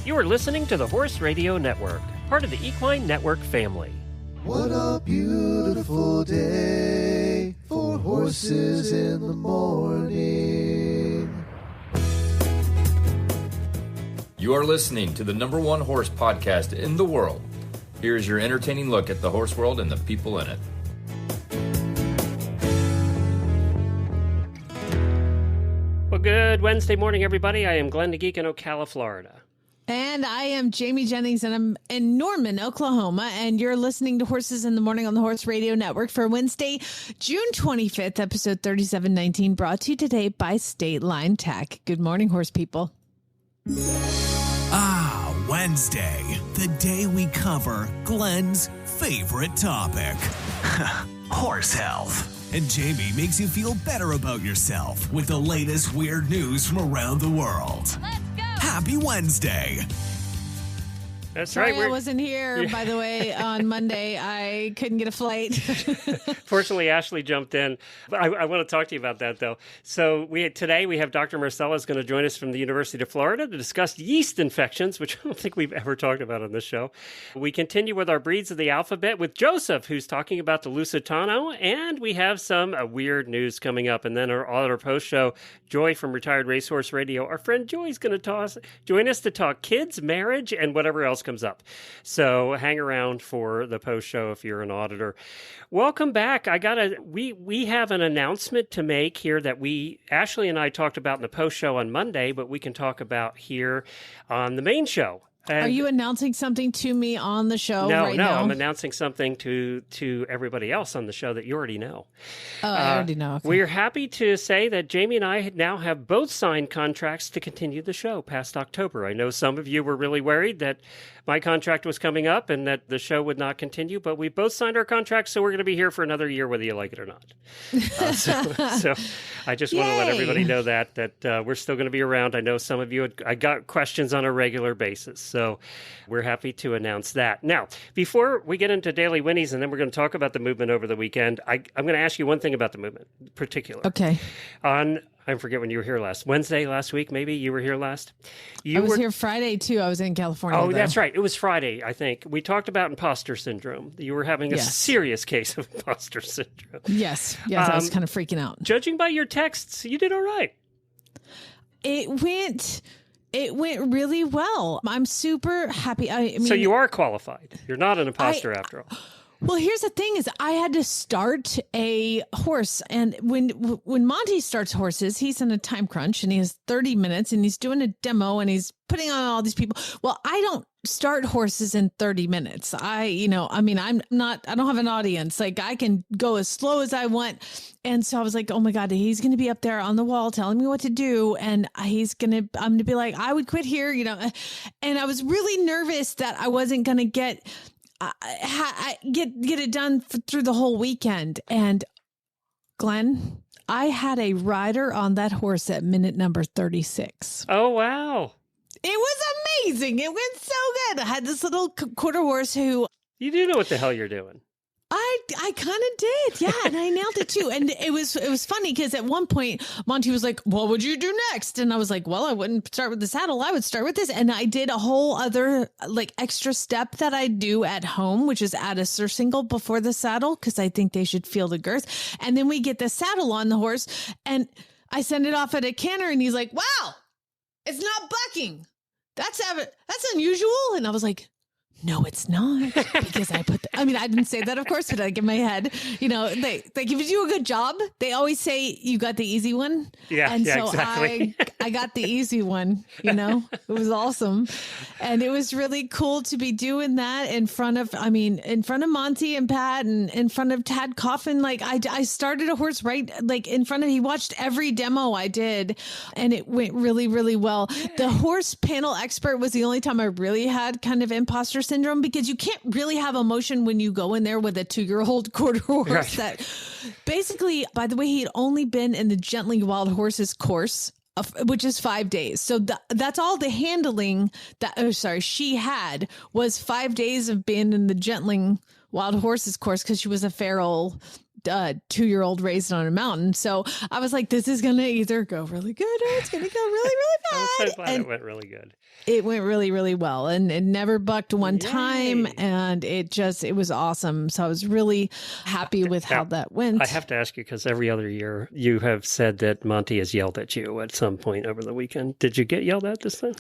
You are listening to the Horse Radio Network, part of the Equine Network family. What a beautiful day for horses in the morning. You are listening to the #1 horse podcast in the world. Here is your entertaining look at the horse world and the people in it. Well, good Wednesday morning, everybody. I am Glenn the Geek in Ocala, Florida. And I am Jamie Jennings, and I'm in Norman, Oklahoma, and you're listening to Horses in the Morning on the Horse Radio Network for Wednesday, June 25th, episode 3719, brought to you today by State Line Tack. Good morning, horse people. Ah, Wednesday, the day we cover Glenn's favorite topic, horse health. And Jamie makes you feel better about yourself with the latest weird news from around the world. Let's go! Happy Wednesday. That's Sorry, right. I wasn't here, by the way, on Monday. I couldn't get a flight. Fortunately, Ashley jumped in. I want to talk to you about that, though. So today we have Dr. Marsella is going to join us from the University of Florida to discuss yeast infections, which I don't think we've ever talked about on this show. We continue with our breeds of the alphabet with Joseph, who's talking about the Lusitano, and we have some weird news coming up. And then our Auditor post show, Joy from Retired Racehorse Radio. Our friend Joy is going to join us to talk kids, marriage, and whatever else comes up. So hang around for the post show if you're an auditor. Welcome back. We have an announcement to make here that Ashley and I talked about in the post show on Monday, but we can talk about here on the main show. And are you announcing something to me on the show now? No, I'm announcing something to everybody else on the show that you already know. Oh, I already know. Okay. We're happy to say that Jamie and I now have both signed contracts to continue the show past October. I know some of you were really worried that my contract was coming up and that the show would not continue, but we both signed our contracts, so we're going to be here for another year, whether you like it or not. So I just want to let everybody know that we're still going to be around. I know some of you, I got questions on a regular basis, so we're happy to announce that. Now, before we get into Daily Whinnies, and then we're going to talk about the movement over the weekend, I'm going to ask you one thing about the movement in particular. Okay. I forget when you were here last. Wednesday last week, maybe? You were here last? I was here Friday, too. I was in California. Oh, that's right. It was Friday, I think. We talked about imposter syndrome. You were having a serious case of imposter syndrome. Yes. I was kind of freaking out. Judging by your texts, you did all right. It went really well. I'm super happy. I mean, so you are qualified. You're not an imposter after all. Well, here's the thing is I had to start a horse. And when Monty starts horses, he's in a time crunch and he has 30 minutes and he's doing a demo and he's putting on all these people. Well, I don't start horses in 30 minutes. I don't have an audience. Like I can go as slow as I want. And so I was like, oh my God, he's going to be up there on the wall telling me what to do. And I'm going to be like, I would quit here, and I was really nervous that I wasn't going to get it done through the whole weekend. And Glenn, I had a rider on that horse at minute number 36. Oh, wow. It was amazing. It went so good. I had this little quarter horse who... You do know what the hell you're doing. I kind of did. Yeah. And I nailed it too. And it was funny because at one point Monty was like, what would you do next? And I was like, well, I wouldn't start with the saddle. I would start with this. And I did a whole other extra step that I do at home, which is add a surcingle before the saddle because I think they should feel the girth. And then we get the saddle on the horse and I send it off at a canter and he's like, wow, it's not bucking. That's unusual. And I was like, no, it's not, because I didn't say that, of course, but like in my head, they if you do a good job, they always say you got the easy one. Yeah. And so exactly. I got the easy one, it was awesome. And it was really cool to be doing that in front of Monty and Pat and in front of Tad Coffin. Like I started a horse right, like in front of, he watched every demo I did and it went really, really well. The horse panel expert was the only time I really had kind of imposter syndrome because you can't really have emotion when you go in there with a 2-year-old quarter horse that basically, by the way, he had only been in the Gently Wild Horses course, which is 5 days. So that's all the handling she had was 5 days of being in the Gentling Wild Horses course because she was a feral 2-year-old raised on a mountain. So I was like, this is going to either go really good or it's going to go really, really bad. I'm so glad it went really good. It went really, really well, and it never bucked one time, Yay. and it was awesome. So I was really happy with how that went. I have to ask you, because every other year you have said that Monty has yelled at you at some point over the weekend. Did you get yelled at this time?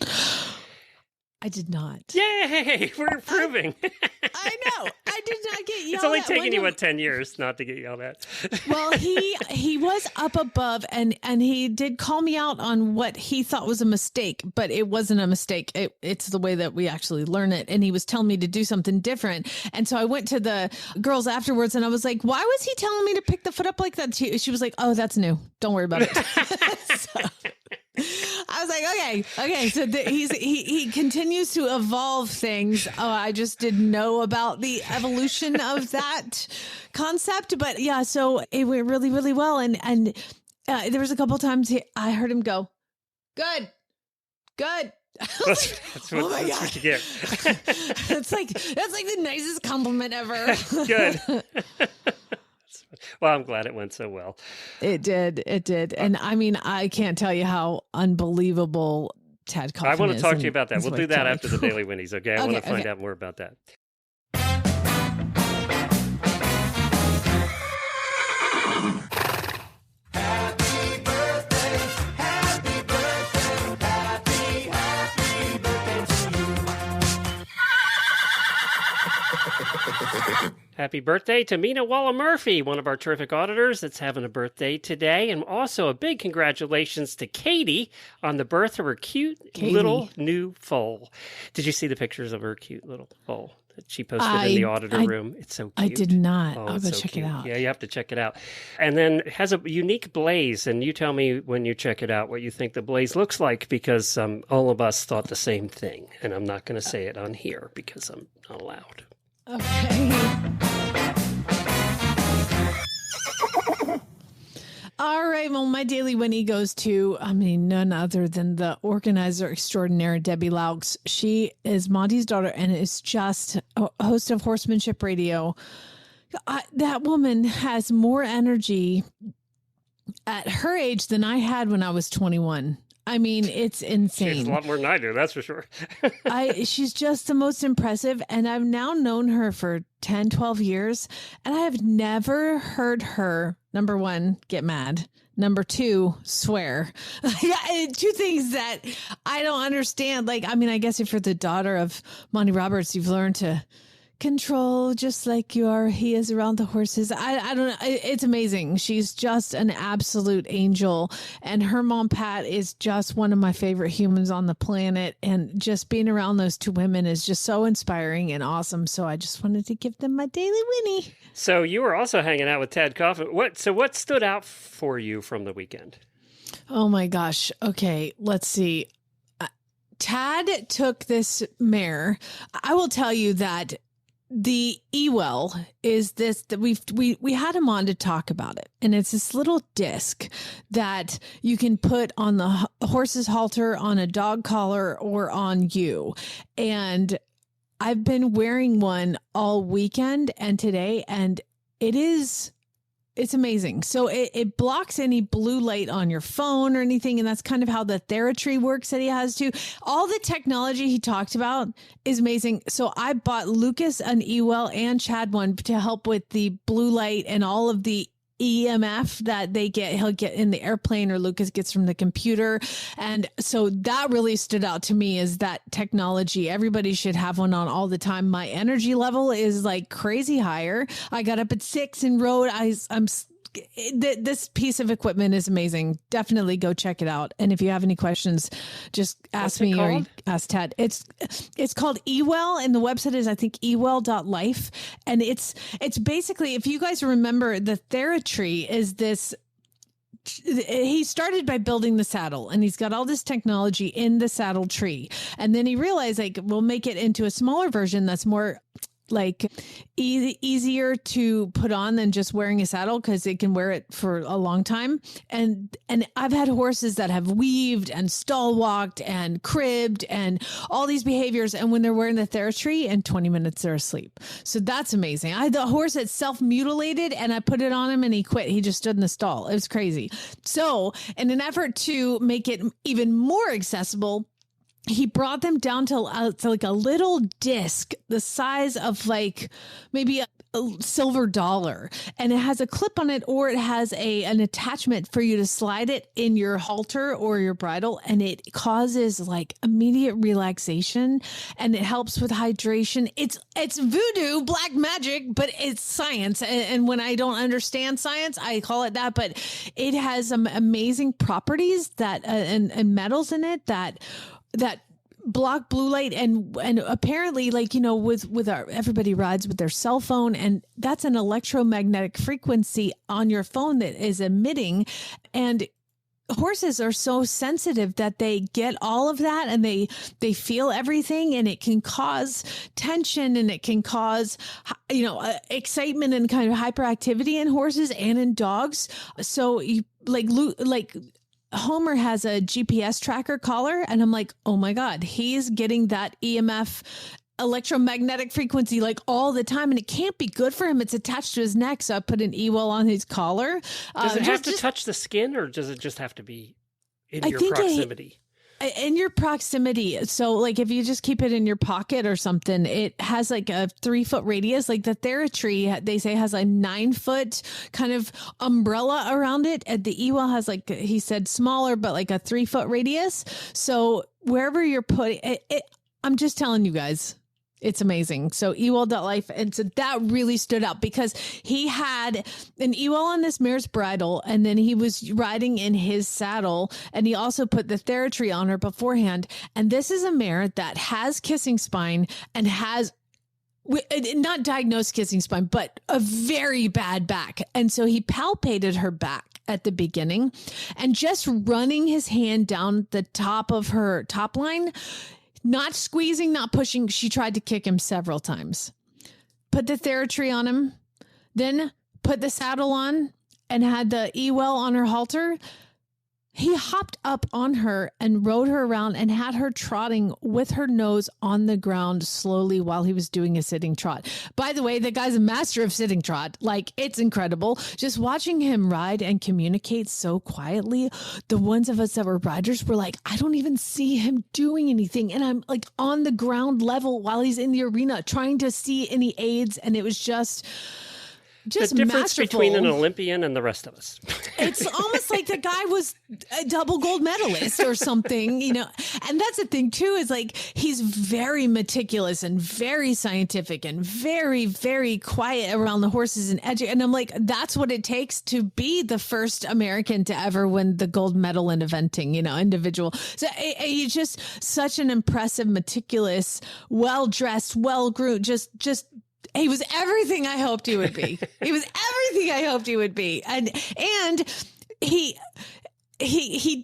I did not. Yay! We're improving. I know. I did not get yelled at. It's only taken you, one 10 years not to get yelled at? Well, he was up above, and he did call me out on what he thought was a mistake, but it wasn't a mistake. It's the way that we actually learn it. And he was telling me to do something different. And so I went to the girls afterwards, and I was like, why was he telling me to pick the foot up like that? She was like, oh, that's new. Don't worry about it. So I was like, okay. So he continues to evolve things. Oh, I just didn't know about the evolution of that concept, but yeah. So it went really, really well, and there was a couple times I heard him go, "Good." That's what you get. That's like the nicest compliment ever. Good. Well, I'm glad it went so well. It did. And I mean, I can't tell you how unbelievable Tad Coffin is. I want to talk to you about that. We'll do that Kelly. after the Daily Whinnies, okay? I want to find out more about that. Happy birthday to Mina Walla-Murphy, one of our terrific auditors that's having a birthday today. And also a big congratulations to Katie on the birth of her cute little new foal. Did you see the pictures of her cute little foal that she posted in the auditor room? It's so cute. I did not. Oh, I'll go so check cute. it out. Yeah, you have to check it out. And then it has a unique blaze. And you tell me when you check it out what you think the blaze looks like, because all of us thought the same thing. And I'm not going to say it on here because I'm not allowed. Okay. All right. Well, my daily Winnie goes to, none other than the organizer extraordinaire, Debbie Laux. She is Monty's daughter and is just a host of Horsemanship Radio. That woman has more energy at her age than I had when I was 21. I mean, it's insane. She has a lot more than I do, that's for sure. She's just the most impressive. And I've now known her for 10, 12 years. And I have never heard her, number one, get mad. Number two, swear. Two things that I don't understand. I guess if you're the daughter of Monty Roberts, you've learned to control just like he is around the horses. I don't know. It's amazing. She's just an absolute angel. And her mom, Pat, is just one of my favorite humans on the planet. And just being around those two women is just so inspiring and awesome. So I just wanted to give them my daily Winnie. So you were also hanging out with Tad Coffin. What stood out for you from the weekend? Oh my gosh. Okay, let's see. Tad took this mare. I will tell you that the Ewell is this, that we had him on to talk about it. And it's this little disc that you can put on the horse's halter, on a dog collar, or on you. And I've been wearing one all weekend and today, and it's amazing. So it blocks any blue light on your phone or anything. And that's kind of how the TheraTree works that he has too. All the technology he talked about is amazing. So I bought Lucas an Ewell and Chad one to help with the blue light and all of the EMF that he'll get in the airplane, or Lucas gets from the computer. And so that really stood out to me, is that technology. Everybody should have one on all the time. My energy level is like crazy higher. I got up at 6 and rode. This piece of equipment is amazing. Definitely go check it out. And if you have any questions, just ask me or ask Tad. It's called Ewell, and the website is, I think, ewell.life. And it's basically, if you guys remember, the TheraTree is this. He started by building the saddle, and he's got all this technology in the saddle tree. And then he realized, we'll make it into a smaller version that's more like easier to put on than just wearing a saddle because it can wear it for a long time. And I've had horses that have weaved and stall walked and cribbed and all these behaviors. And when they're wearing the Theratree, in 20 minutes, they're asleep. So that's amazing. I had the horse that self-mutilated and I put it on him and he quit. He just stood in the stall. It was crazy. So in an effort to make it even more accessible, he brought them down to like a little disc the size of like maybe a silver dollar, and it has a clip on it, or it has an attachment for you to slide it in your halter or your bridle, and it causes like immediate relaxation and it helps with hydration. It's voodoo, black magic, but it's science. And when I don't understand science, I call it that. But it has some amazing properties that and metals in it that block blue light, and apparently, like, you know, with our, everybody rides with their cell phone, and that's an electromagnetic frequency on your phone that is emitting, and horses are so sensitive that they get all of that and they feel everything, and it can cause tension and it can cause, you know, excitement and kind of hyperactivity in horses and in dogs. So you like Homer has a GPS tracker collar, and I'm like, oh my God, he's getting that EMF electromagnetic frequency like all the time, and it can't be good for him. It's attached to his neck. So I put an E-well on his collar. Does it have to touch the skin, or does it just have to be in your proximity? In your proximity. So like if you just keep it in your pocket or something, it has like a 3-foot radius. Like the Theratree, they say, has a 9-foot kind of umbrella around it. And the E-well has, like he said, smaller, but like a 3-foot radius. So wherever you're putting it, I'm just telling you guys, it's amazing. So ewell.life. And so that really stood out because he had an ewell on this mare's bridle, and then he was riding in his saddle, and he also put the Theratree on her beforehand. And this is a mare that has kissing spine and has not diagnosed kissing spine, but a very bad back. And so he palpated her back at the beginning, and just running his hand down the top of her top line, not squeezing, not pushing. She tried to kick him several times. Put the Theratree on him, then put the saddle on and had the E-well on her halter. He hopped up on her and rode her around and had her trotting with her nose on the ground slowly while he was doing a sitting trot. By the way, the guy's a master of sitting trot. Like, it's incredible. Just watching him ride and communicate so quietly. The ones of us that were riders were like, I don't even see him doing anything. And I'm like on the ground level while he's in the arena trying to see any aids. And it was just the difference masterful. Between an Olympian and the rest of us. It's almost like the guy was a double gold medalist or something, you know. And that's the thing too, is like he's very meticulous and very scientific and very, very quiet around the horses and edgy. And I'm like, that's what it takes to be the first American to ever win the gold medal in eventing, you know, individual. So he's just such an impressive, meticulous, well-dressed, well-groomed, just he was everything I hoped he would be. He was everything I hoped he would be. And he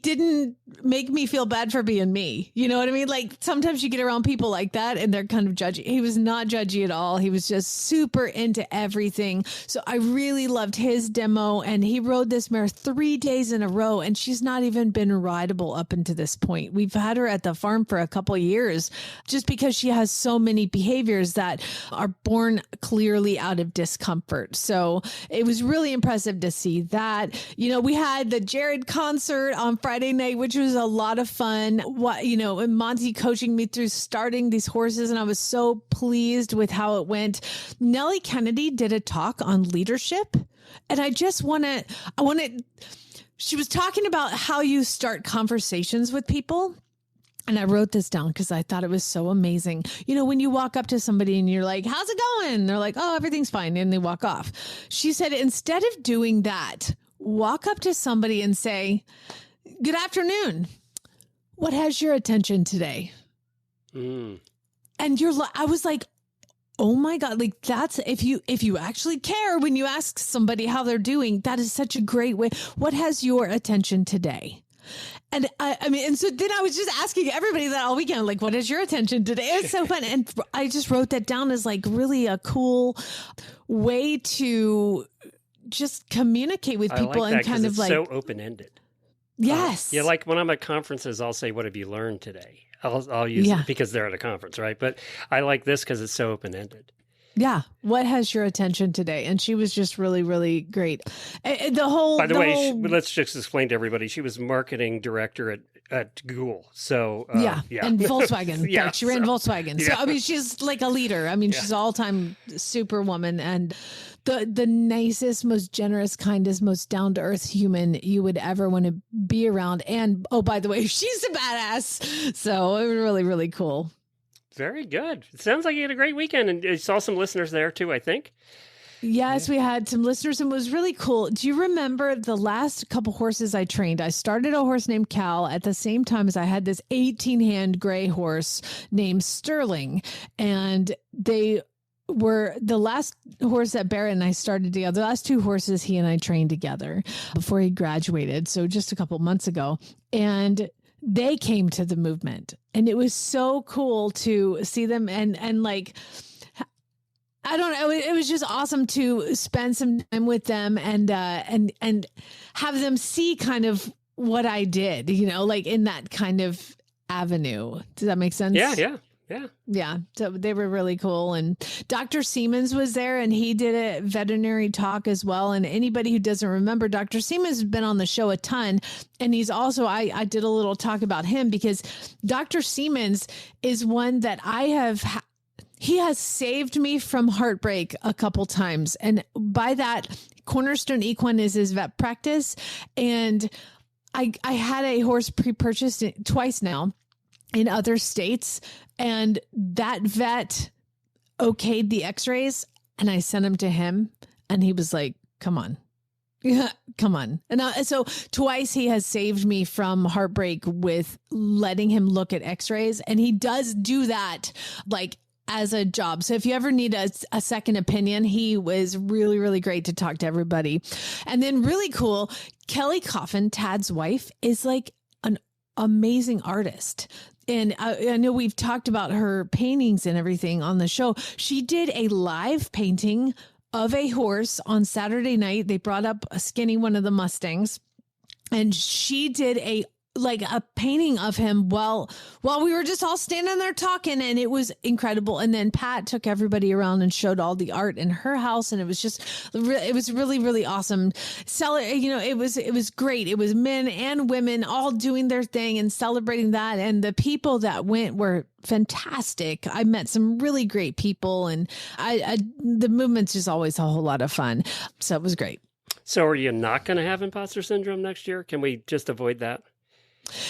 didn't make me feel bad for being me. You know what I mean? Like sometimes you get around people like that and they're kind of judgy. He was not judgy at all. He was just super into everything. So I really loved his demo, and he rode this mare 3 days in a row, and she's not even been rideable up until this point. We've had her at the farm for a couple of years just because she has so many behaviors that are born clearly out of discomfort. So it was really impressive to see that. You know, we had the Jared concert on Friday night, which was a lot of fun. What, you know, and Monty coaching me through starting these horses, and I was so pleased with how it went. Nellie Kennedy did a talk on leadership, and I want to, she was talking about how you start conversations with people. And I wrote this down because I thought it was so amazing. You know, when you walk up to somebody and you're like, how's it going? They're like, oh, everything's fine. And they walk off. She said, instead of doing that, walk up to somebody and say, good afternoon. What has your attention today? And I was like, oh my God, like that's, if you actually care when you ask somebody how they're doing, that is such a great way. What has your attention today? And I mean, and so then I was just asking everybody that all weekend, like, what is your attention today? It's so fun. And I just wrote that down as like really a cool way to just communicate with people I like that and kind of it's like, so open-ended. yes. Yeah, like when I'm at conferences, I'll say, what have you learned today? I'll use it because they're at a conference, right? But I like this because it's so open-ended. Yeah. What has your attention today? And she was just really, really great. The whole. By the way, let's just explain to everybody. She was marketing director at Google. So yeah, and Volkswagen. Yeah, she ran Volkswagen. So yeah. I mean, she's like a leader. I mean, she's an all-time superwoman and the nicest, most generous, kindest, most down-to-earth human you would ever want to be around. And oh, by the way, she's a badass. So it was really, really cool. Very good. It sounds like you had a great weekend, and you saw some listeners there too, I think. Yes, we had some listeners and it was really cool. Do you remember the last couple horses I trained? I started a horse named Cal at the same time as I had this 18-hand gray horse named Sterling. And they were the last horse that Barrett and I started together. The last two horses he and I trained together before he graduated. So just a couple months ago. And they came to the movement and it was so cool to see them and like, I don't know. It was just awesome to spend some time with them and have them see kind of what I did, you know, like in that kind of avenue. Does that make sense? Yeah. Yeah. So they were really cool. And Dr. Siemens was there and he did a veterinary talk as well. And anybody who doesn't remember, Dr. Siemens has been on the show a ton. And he's also, I did a little talk about him because Dr. Siemens is one that he has saved me from heartbreak a couple times. And by that, Cornerstone Equine is his vet practice. And I had a horse pre-purchased twice now in other states. And that vet okayed the x-rays and I sent them to him and he was like, come on. Yeah, come on. And so twice he has saved me from heartbreak with letting him look at x-rays. And he does do that like as a job. So if you ever need a second opinion, he was really, really great to talk to everybody. And then really cool, Kelly Coffin, Tad's wife, is like an amazing artist. And I know we've talked about her paintings and everything on the show. She did a live painting of a horse on Saturday night. They brought up a Skinny, one of the Mustangs, and she did a painting of him while we were just all standing there talking, and it was incredible. And then Pat took everybody around and showed all the art in her house, and it was really, really awesome. It was great. It was men and women all doing their thing and celebrating that, and the people that went were fantastic. I met some really great people, and the movement's just always a whole lot of fun. So it was great. So are you not going to have imposter syndrome next year? Can we just avoid that?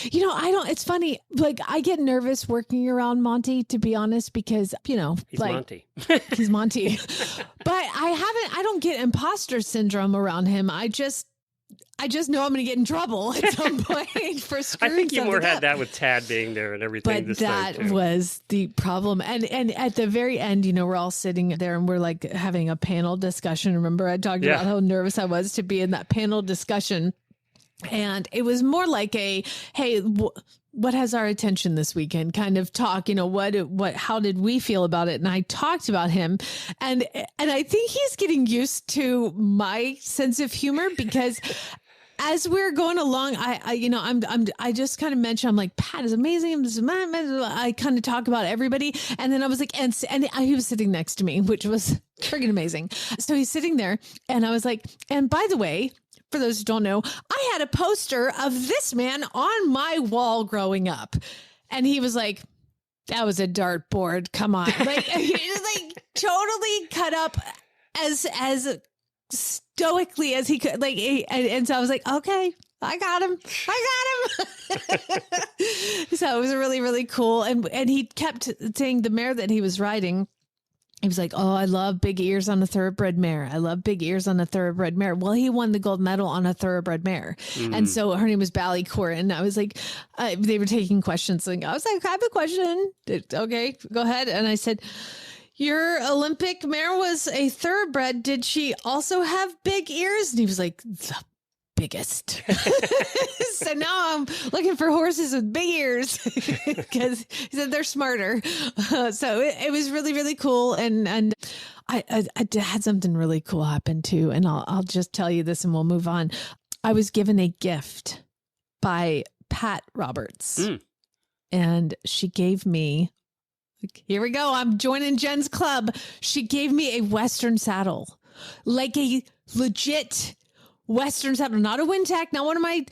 You know, it's funny. Like I get nervous working around Monty, to be honest, because, you know, he's Monty. He's Monty, but I don't get imposter syndrome around him. I just know I'm going to get in trouble at some point for screwing I think you more something had up. that with Tad being there and everything. But that was the problem. And at the very end, you know, we're all sitting there and we're like having a panel discussion. Remember, I talked about how nervous I was to be in that panel discussion. And it was more like a, hey, what has our attention this weekend kind of talk, you know, how did we feel about it? And I talked about him and I think he's getting used to my sense of humor because as we're going along, I just kind of mentioned, I'm like, Pat is amazing. I kind of talk about everybody. And then I was like, and he was sitting next to me, which was friggin' amazing. So he's sitting there and I was like, and by the way, for those who don't know, I had a poster of this man on my wall growing up. And he was like, that was a dartboard. Come on. Like, he just like totally cut up as stoically as he could. Like, and so I was like, okay, I got him. So it was really, really cool. And he kept saying the mare that he was riding, he was like, oh, I love big ears on a thoroughbred mare. I love big ears on a thoroughbred mare. Well, he won the gold medal on a thoroughbred mare. Mm. And so her name was Ballycourt. And I was like, they were taking questions. And I was like, I have a question. Okay, go ahead. And I said, your Olympic mare was a thoroughbred. Did she also have big ears? And he was like, the biggest. So now I'm looking for horses with big ears because he said they're smarter. So it was really, really cool. And I had something really cool happen too. And I'll just tell you this and we'll move on. I was given a gift by Pat Roberts and she gave me, here we go. I'm joining Jen's club. She gave me a Western saddle, like a legit Western saddle, not a Tack, not one of my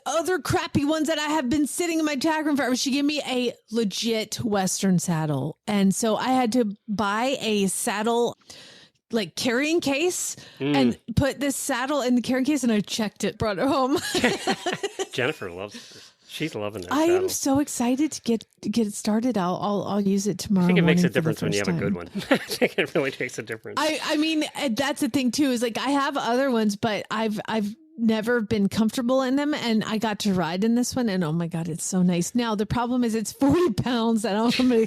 other crappy ones that I have been sitting in my tack room forever. She gave me a legit Western saddle. And so I had to buy a saddle, like carrying case and put this saddle in the carrying case. And I checked it, brought it home. Jennifer loves it. She's loving it. I am so excited to get it started. I'll use it tomorrow. I think it makes a difference when you have a good one. I think it really makes a difference. I mean, that's the thing too, is like I have other ones, but I've never been comfortable in them, and I got to ride in this one, and oh my God, it's so nice. Now the problem is it's 40 pounds, and I'm gonna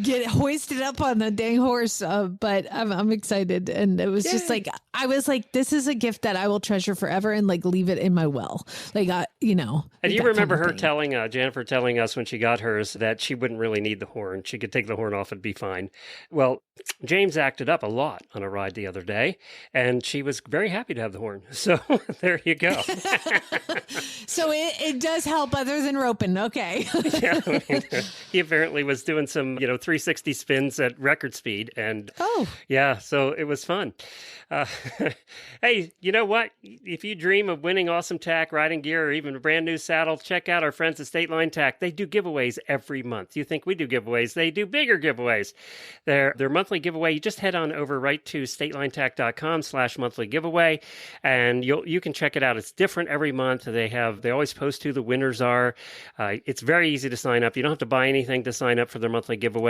get hoisted up on the dang horse, but I'm excited. And it was just like, I was like, this is a gift that I will treasure forever and like leave it in my well. Like, you know. And you remember her telling, Jennifer telling us when she got hers that she wouldn't really need the horn. She could take the horn off and be fine. Well, James acted up a lot on a ride the other day, and she was very happy to have the horn. So there you go. So it does help other than roping. Okay. Yeah, I mean, he apparently was doing some, 360 spins at record speed. And yeah, so it was fun. Hey, you know what? If you dream of winning awesome tack, riding gear, or even a brand new saddle, check out our friends at State Line Tack. They do giveaways every month. You think we do giveaways? They do bigger giveaways. Their monthly giveaway, you just head on over right to statelinetack.com/monthly giveaway, and you can check it out. It's different every month. They always post who the winners are. It's very easy to sign up. You don't have to buy anything to sign up for their monthly giveaways.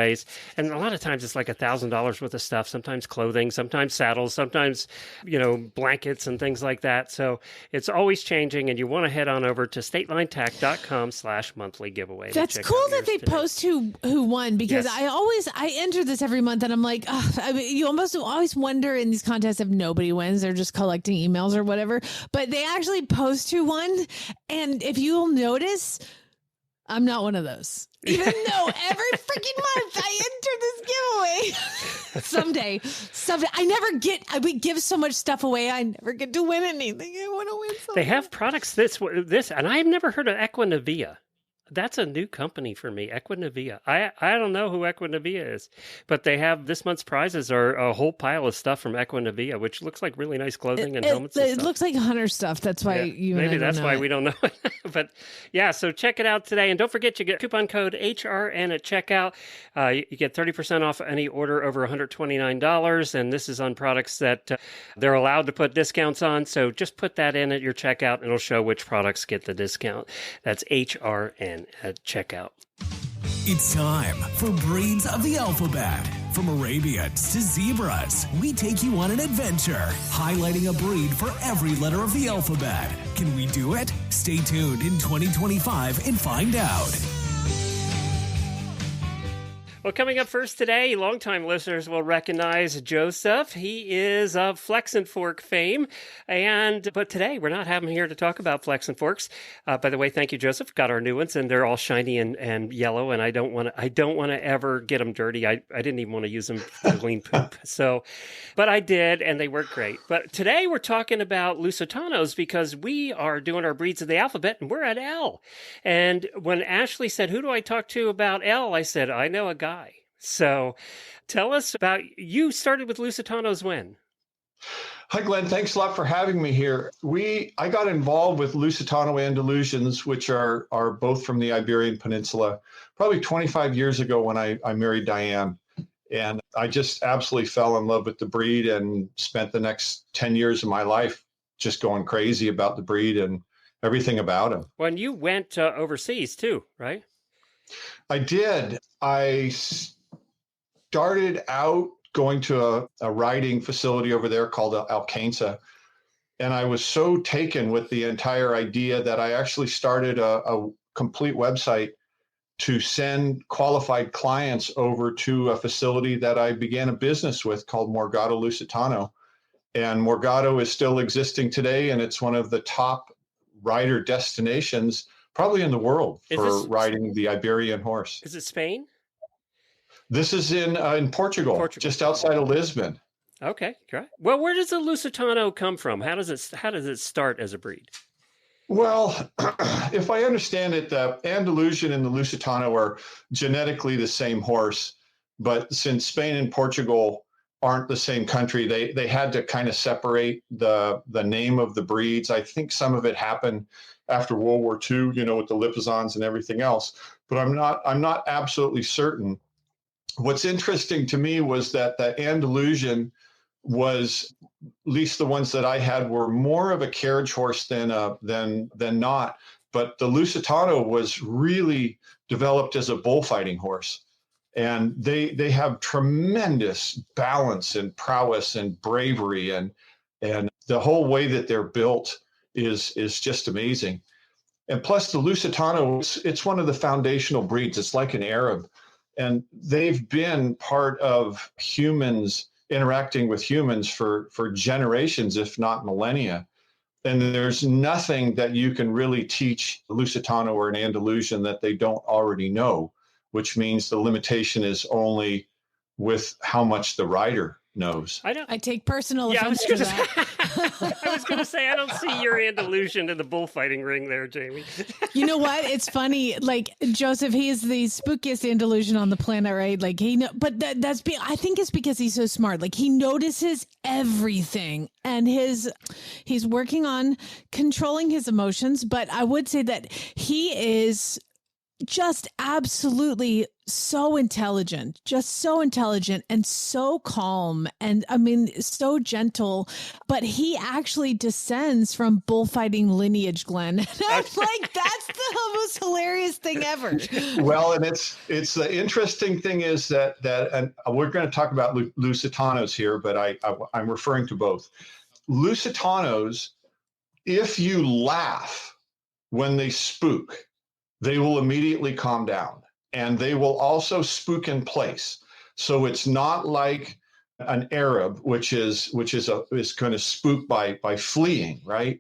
And a lot of times it's like $1,000 worth of stuff, sometimes clothing, sometimes saddles, sometimes, blankets and things like that. So it's always changing, and you want to head on over to statelinetack.com/monthly giveaway. That's cool that they post who won, because Yes. I enter this every month and I'm like, you almost always wonder in these contests if nobody wins, they're just collecting emails or whatever, but they actually post who won. And if you'll notice, I'm not one of those. Even though every freaking month I enter this giveaway. Someday, we give so much stuff away. I never get to win anything. I want to win something. They have products this, and I've never heard of Equine. That's a new company for me, Equine. I don't know who Equine is, but they have this month's prizes are a whole pile of stuff from Equine, which looks like really nice clothing and helmets. It looks like hunter stuff. That's why maybe that's why we don't know it. But yeah, so check it out today, and don't forget you get coupon code HRN at checkout. You get 30% off any order over $129, and this is on products that they're allowed to put discounts on. So just put that in at your checkout, and it'll show which products get the discount. That's HRN at checkout. It's time for Breeds of the Alphabet. From Arabians to zebras, we take you on an adventure, highlighting a breed for every letter of the alphabet. Can we do it? Stay tuned in 2025 and find out. Well, coming up first today, longtime listeners will recognize Joseph. He is of Flex and Fork fame, but today we're not having him here to talk about Flex and Forks. By the way, thank you, Joseph. Got our new ones, and they're all shiny and yellow. And I don't want to ever get them dirty. I didn't even want to use them to clean poop. But I did, and they work great. But today we're talking about Lusitanos because we are doing our breeds of the alphabet, and we're at L. And when Ashley said, "Who do I talk to about L?" I said, "I know a guy." So tell us about, you started with Lusitanos when? Hi, Glenn. Thanks a lot for having me here. I got involved with Lusitano Andalusians, which are both from the Iberian Peninsula, probably 25 years ago when I married Diane. And I just absolutely fell in love with the breed and spent the next 10 years of my life just going crazy about the breed and everything about him. When you went overseas too, right? I did. I started out going to a riding facility over there called Alcanza. And I was so taken with the entire idea that I actually started a complete website to send qualified clients over to a facility that I began a business with called Morgado Lusitano. And Morgado is still existing today, and it's one of the top rider destinations probably in the world for riding the Iberian horse. Is it Spain? This is in Portugal, just outside of Lisbon. Okay, great. Well, where does the Lusitano come from? How does it start as a breed? Well, if I understand it, the Andalusian and the Lusitano are genetically the same horse, but since Spain and Portugal aren't the same country, they had to kind of separate the name of the breeds. I think some of it happened after World War II, with the Lipizans and everything else, but I'm not absolutely certain. What's interesting to me was that the Andalusian was, at least the ones that I had, were more of a carriage horse than not. But the Lusitano was really developed as a bullfighting horse. And they have tremendous balance and prowess and bravery, and the whole way that they're built is just amazing. And plus the Lusitano, it's one of the foundational breeds. It's like an Arab, and they've been part of humans interacting with humans for generations, if not millennia. And there's nothing that you can really teach a Lusitano or an Andalusian that they don't already know, which means the limitation is only with how much the rider knows. I take personal offense to that. I was going to say, I don't see your Andalusian in the bullfighting ring there, Jamie. You know what? It's funny. Like Joseph, he is the spookiest Andalusian on the planet, right? Like but I think it's because he's so smart. Like he notices everything, and he's working on controlling his emotions. But I would say that he is just absolutely so intelligent and so calm, and I mean so gentle, but he actually descends from bullfighting lineage, Glenn. And I'm like, that's the most hilarious thing ever. Well, and it's the interesting thing is that and we're going to talk about Lusitanos here, but I'm referring to both. Lusitanos, if you laugh when they spook, they will immediately calm down, and they will also spook in place. So it's not like an Arab, which is going to spook by fleeing, right?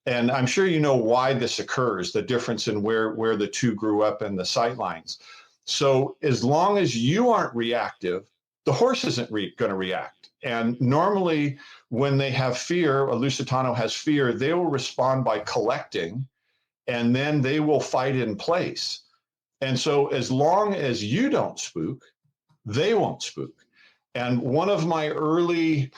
And I'm sure you know why this occurs, the difference in where the two grew up and the sight lines. So as long as you aren't reactive, the horse isn't going to react. And normally when they have fear, a Lusitano has fear, they will respond by collecting, and then they will fight in place. And so as long as you don't spook, they won't spook. And one of my early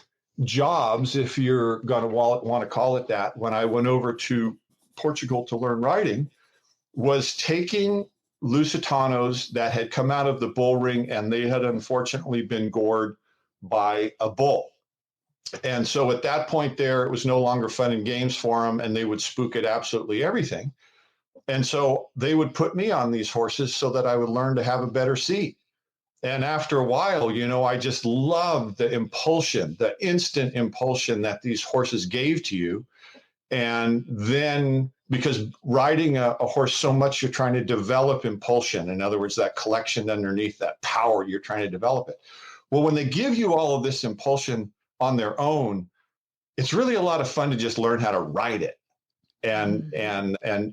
jobs, if you're going to want to call it that, when I went over to Portugal to learn riding, was taking Lusitanos that had come out of the bull ring and they had unfortunately been gored by a bull. And so at that point there, it was no longer fun and games for them, and they would spook at absolutely everything. And so they would put me on these horses so that I would learn to have a better seat. And after a while, I just loved the impulsion, the instant impulsion that these horses gave to you. And then because riding a horse so much, you're trying to develop impulsion. In other words, that collection underneath, that power, you're trying to develop it. Well, when they give you all of this impulsion on their own, it's really a lot of fun to just learn how to ride it and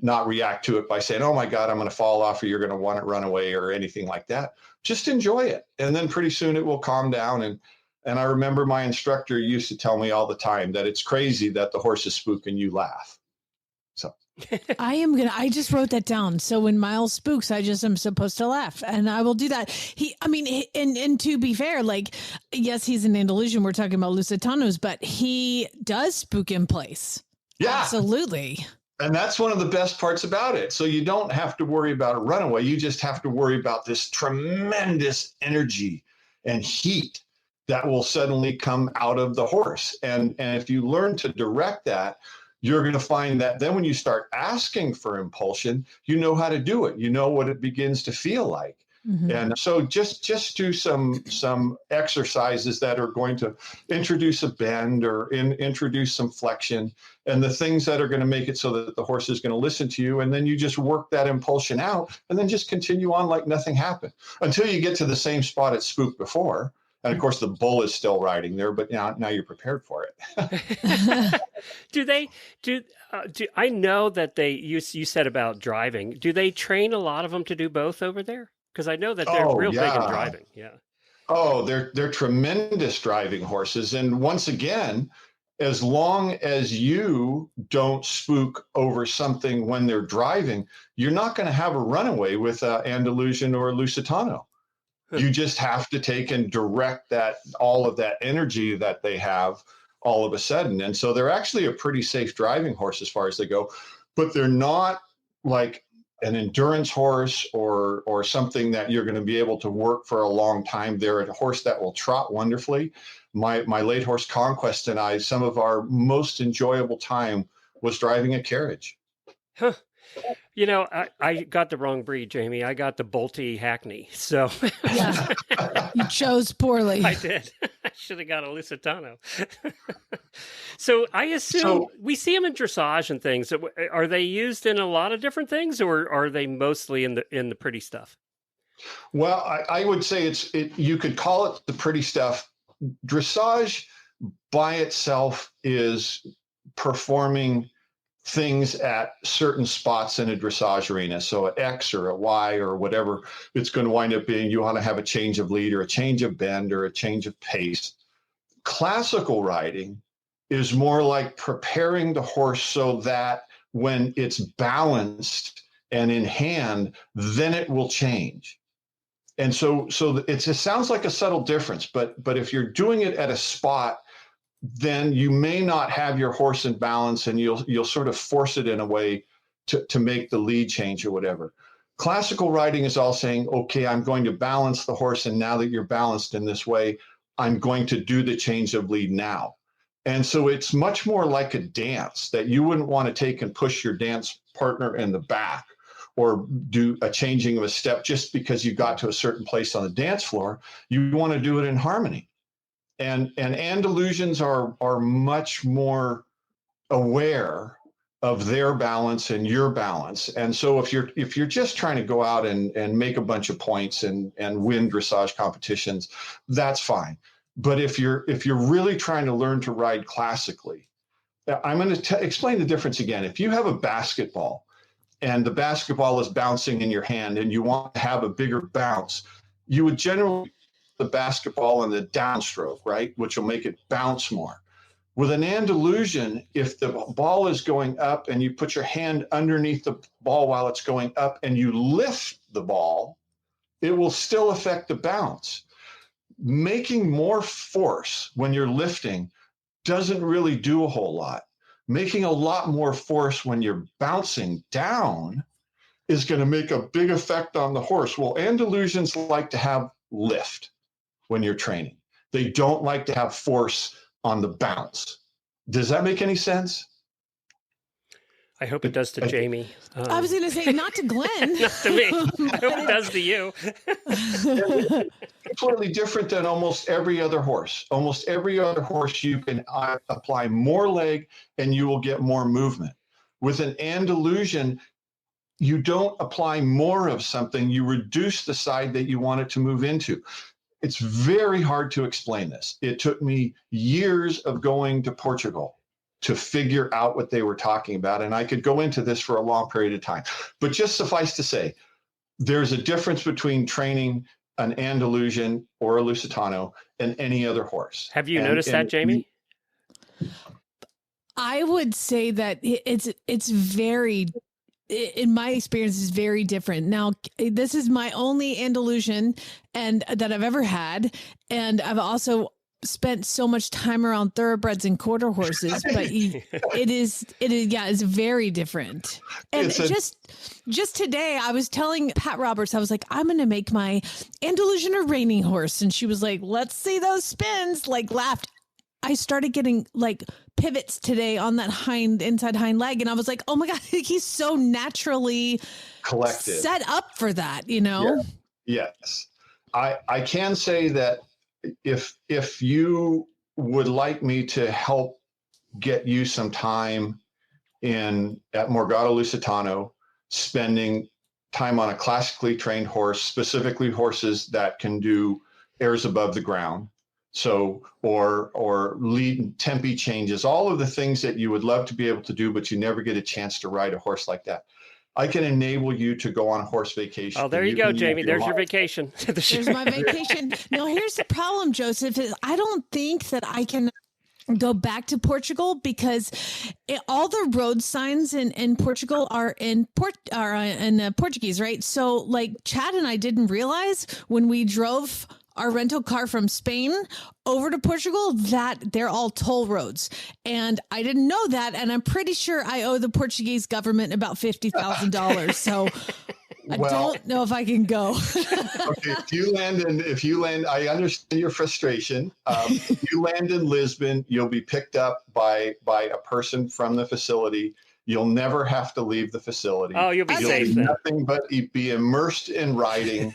not react to it by saying, oh my God, I'm going to fall off, or you're going to want to run away, or anything like that. Just enjoy it. And then pretty soon it will calm down. And I remember my instructor used to tell me all the time that it's crazy that the horses spook and you laugh. So I just wrote that down. So when Miles spooks, I just am supposed to laugh, and I will do that. And to be fair, like, yes, he's an Andalusian. We're talking about Lusitanos, but he does spook in place. Yeah, absolutely. And that's one of the best parts about it. So you don't have to worry about a runaway. You just have to worry about this tremendous energy and heat that will suddenly come out of the horse. And if you learn to direct that, you're going to find that then when you start asking for impulsion, you know how to do it. You know what it begins to feel like. Mm-hmm. And so just do some exercises that are going to introduce a bend or introduce some flexion, and the things that are going to make it so that the horse is going to listen to you. And then you just work that impulsion out, and then just continue on like nothing happened until you get to the same spot it spooked before. And of course, the bull is still riding there, but now you're prepared for it. I know that you said about driving. Do they train a lot of them to do both over there? Because I know that they're real big in driving. Yeah. Oh, they're tremendous driving horses. And once again, as long as you don't spook over something when they're driving, you're not going to have a runaway with an Andalusian or a Lusitano. You just have to take and direct all of that energy that they have all of a sudden. And so they're actually a pretty safe driving horse as far as they go, but they're not like an endurance horse or something that you're going to be able to work for a long time. They're a horse that will trot wonderfully. My late horse Conquest and I, some of our most enjoyable time was driving a carriage. Huh. You know, I got the wrong breed, Jamie. I got the Bolty Hackney. So Yeah. You chose poorly. I did. I should have got a Lusitano. So I assume we see them in dressage and things. Are they used in a lot of different things, or are they mostly in the pretty stuff? Well, I would say you could call it the pretty stuff. Dressage by itself is performing things at certain spots in a dressage arena. So at X or a Y or whatever it's going to wind up being, you want to have a change of lead or a change of bend or a change of pace. Classical riding is more like preparing the horse so that when it's balanced and in hand, then it will change. And so it sounds like a subtle difference, but if you're doing it at a spot, then you may not have your horse in balance, and you'll sort of force it in a way to make the lead change or whatever. Classical riding is all saying, okay, I'm going to balance the horse, and now that you're balanced in this way, I'm going to do the change of lead now. And so it's much more like a dance that you wouldn't want to take and push your dance partner in the back or do a changing of a step just because you got to a certain place on the dance floor. You want to do it in harmony. And Andalusians are much more aware of their balance and your balance. And so if you're just trying to go out and make a bunch of points and win dressage competitions, that's fine. But if you're really trying to learn to ride classically, I'm going to explain the difference again. If you have a basketball and the basketball is bouncing in your hand and you want to have a bigger bounce, you would generally the basketball and the downstroke, right, which will make it bounce more. With an Andalusian, if the ball is going up and you put your hand underneath the ball while it's going up and you lift the ball, it will still affect the bounce. Making more force when you're lifting doesn't really do a whole lot. Making a lot more force when you're bouncing down is going to make a big effect on the horse. Well, Andalusians like to have lift when you're training. They don't like to have force on the bounce. Does that make any sense? I hope it does to Jamie. I was going to say, not to Glenn. Not to me. I hope it does to you. It's completely different than almost every other horse. Almost every other horse, you can apply more leg and you will get more movement. With an Andalusian, you don't apply more of something, you reduce the side that you want it to move into. It's very hard to explain this. It took me years of going to Portugal to figure out what they were talking about. And I could go into this for a long period of time. But just suffice to say, there's a difference between training an Andalusian or a Lusitano and any other horse. Have you noticed that, Jamie? I would say that it's very, in my experience, is very different. Now, this is my only Andalusian and that I've ever had. And I've also spent so much time around thoroughbreds and quarter horses, but it is, it's very different. And just today I was telling Pat Roberts, I was like, I'm going to make my Andalusian a reining horse. And she was like, let's see those spins, like laughed. I started getting like pivots today on that inside hind leg. And I was like, oh my God, he's so naturally collected, set up for that, you know? Yeah. Yes. I can say that if you would like me to help get you some time at Morgado Lusitano, spending time on a classically trained horse, specifically horses that can do airs above the ground, So, or lead tempi changes, all of the things that you would love to be able to do, but you never get a chance to ride a horse like that. I can enable you to go on a horse vacation. Oh, there you go, Jamie. There's your vacation. There's my vacation. Now, here's the problem, Joseph, is I don't think that I can go back to Portugal because all the road signs in Portugal are in Portuguese, right? So like Chad and I didn't realize when we drove our rental car from Spain over to Portugal that they're all toll roads. And I didn't know that. And I'm pretty sure I owe the Portuguese government about $50,000. So I don't know if I can go. Okay, if you land, I understand your frustration. If you land in Lisbon, you'll be picked up by a person from the facility. You'll never have to leave the facility. Oh, you'll be safe then. Nothing but be immersed in riding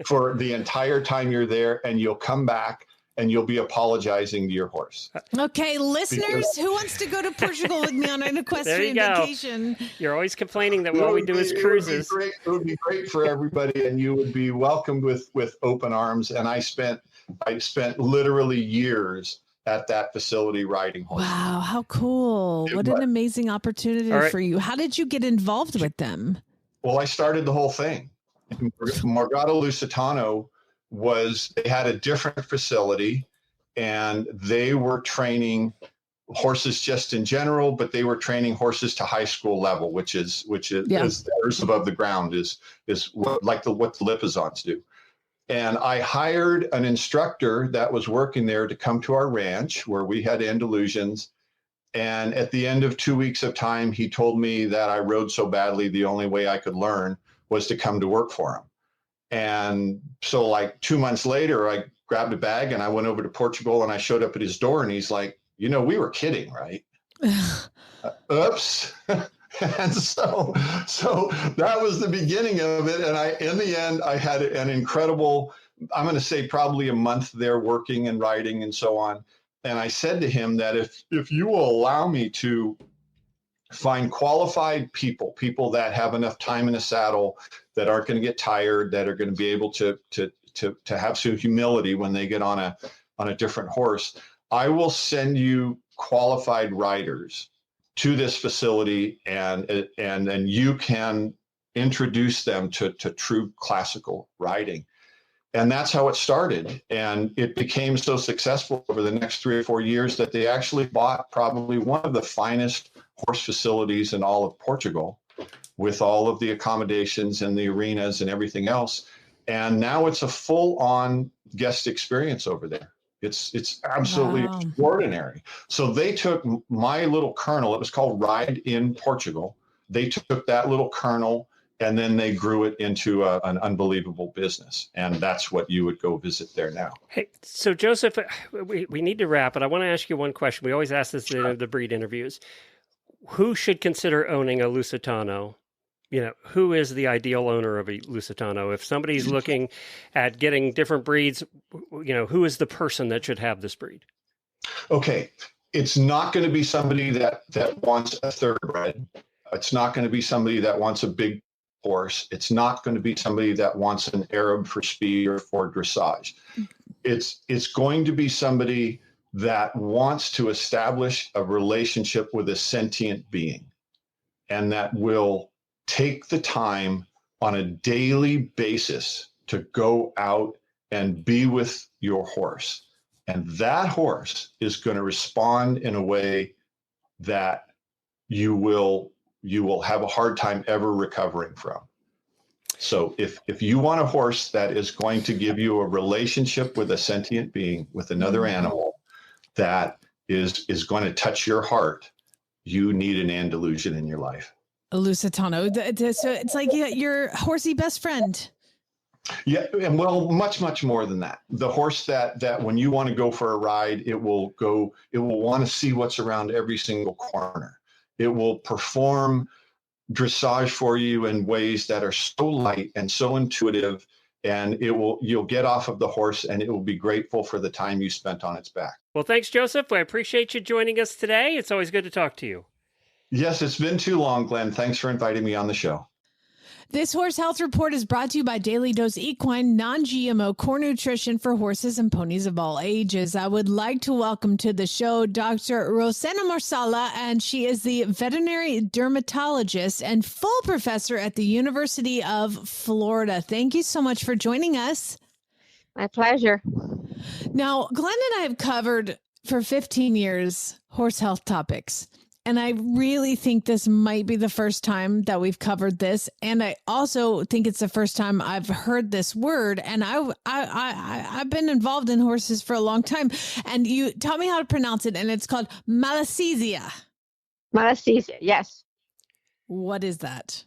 for the entire time you're there, and you'll come back and you'll be apologizing to your horse. Okay, listeners, who wants to go to Portugal with me on an equestrian vacation? You're always complaining that all we do is cruises. It would be great for everybody, and you would be welcomed with open arms. And I spent literally years at that facility riding horses. Wow, how cool. What an amazing opportunity for you. How did you get involved with them? Well, I started the whole thing. Morgado Lusitano they had a different facility, and they were training horses just in general, but they were training horses to high school level, which is theirs above the ground is what the Lipizans do. And I hired an instructor that was working there to come to our ranch where we had Andalusians. And at the end of 2 weeks of time, he told me that I rode so badly, the only way I could learn was to come to work for him. And so like 2 months later, I grabbed a bag and I went over to Portugal, and I showed up at his door, and he's like, we were kidding, right? Oops. And so that was the beginning of it. And in the end, I had an incredible, I'm going to say probably a month there working and writing and so on. And I said to him that if you will allow me to find qualified people that have enough time in the saddle, that aren't going to get tired, that are going to be able to have some humility when they get on a different horse, I will send you qualified riders to this facility, and then you can introduce them to true classical riding. And that's how it started. And it became so successful over the next 3 or 4 years that they actually bought probably one of the finest horse facilities in all of Portugal, with all of the accommodations and the arenas and everything else. And now it's a full-on guest experience over there. It's absolutely extraordinary. So they took my little kernel, it was called Ride in Portugal. They took that little kernel and then they grew it into an unbelievable business. And that's what you would go visit there now. Hey, so Joseph, we need to wrap, but I want to ask you one question. We always ask this in the breed interviews. Who should consider owning a Lusitano? Who is the ideal owner of a Lusitano? If somebody's looking at getting different breeds, who is the person that should have this breed? Okay. It's not going to be somebody that wants a thoroughbred. It's not going to be somebody that wants a big horse. It's not going to be somebody that wants an Arab for speed or for dressage. It's going to be somebody that wants to establish a relationship with a sentient being, and that will take the time on a daily basis to go out and be with your horse. And that horse is going to respond in a way that you will have a hard time ever recovering from. So if you want a horse that is going to give you a relationship with a sentient being, with another animal that is going to touch your heart, you need an Andalusian in your life. A Lusitano. So it's like your horsey best friend. Yeah, and well, much, much more than that. The horse that when you want to go for a ride, it will want to see what's around every single corner. It will perform dressage for you in ways that are so light and so intuitive, and you'll get off of the horse and it will be grateful for the time you spent on its back. Well, thanks, Joseph. I appreciate you joining us today. It's always good to talk to you. Yes, it's been too long, Glenn. Thanks for inviting me on the show. This Horse Health Report is brought to you by Daily Dose Equine, non-GMO core nutrition for horses and ponies of all ages. I would like to welcome to the show Dr. Rosanna Marsella, and she is the veterinary dermatologist and full professor at the University of Florida. Thank you so much for joining us. My pleasure. Now, Glenn and I have covered for 15 years horse health topics. And I really think this might be the first time that we've covered this. And I also think it's the first time I've heard this word. And I've been involved in horses for a long time. And you tell me how to pronounce it. And it's called malassezia. Malassezia, yes. What is that?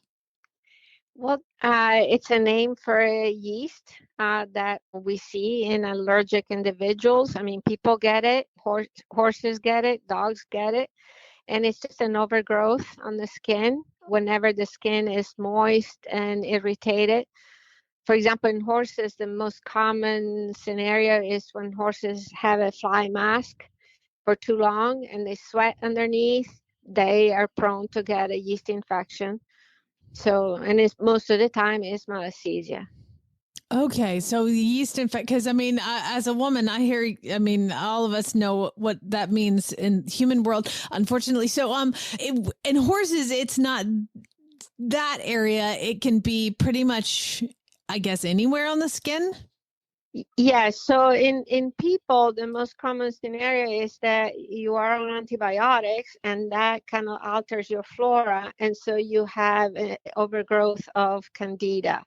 Well, it's a name for a yeast that we see in allergic individuals. I mean, people get it, horses get it, dogs get it. And it's just an overgrowth on the skin whenever the skin is moist and irritated. For example, in horses, the most common scenario is when horses have a fly mask for too long and they sweat underneath, they are prone to get a yeast infection. So, and it's most of the time is malassezia. Okay, so the yeast infection, because I mean, as a woman, all of us know what that means in human world, unfortunately. So, in horses, it's not that area. It can be pretty much, I guess, anywhere on the skin. Yeah, so in people, the most common scenario is that you are on antibiotics and that kind of alters your flora. And so you have an overgrowth of candida.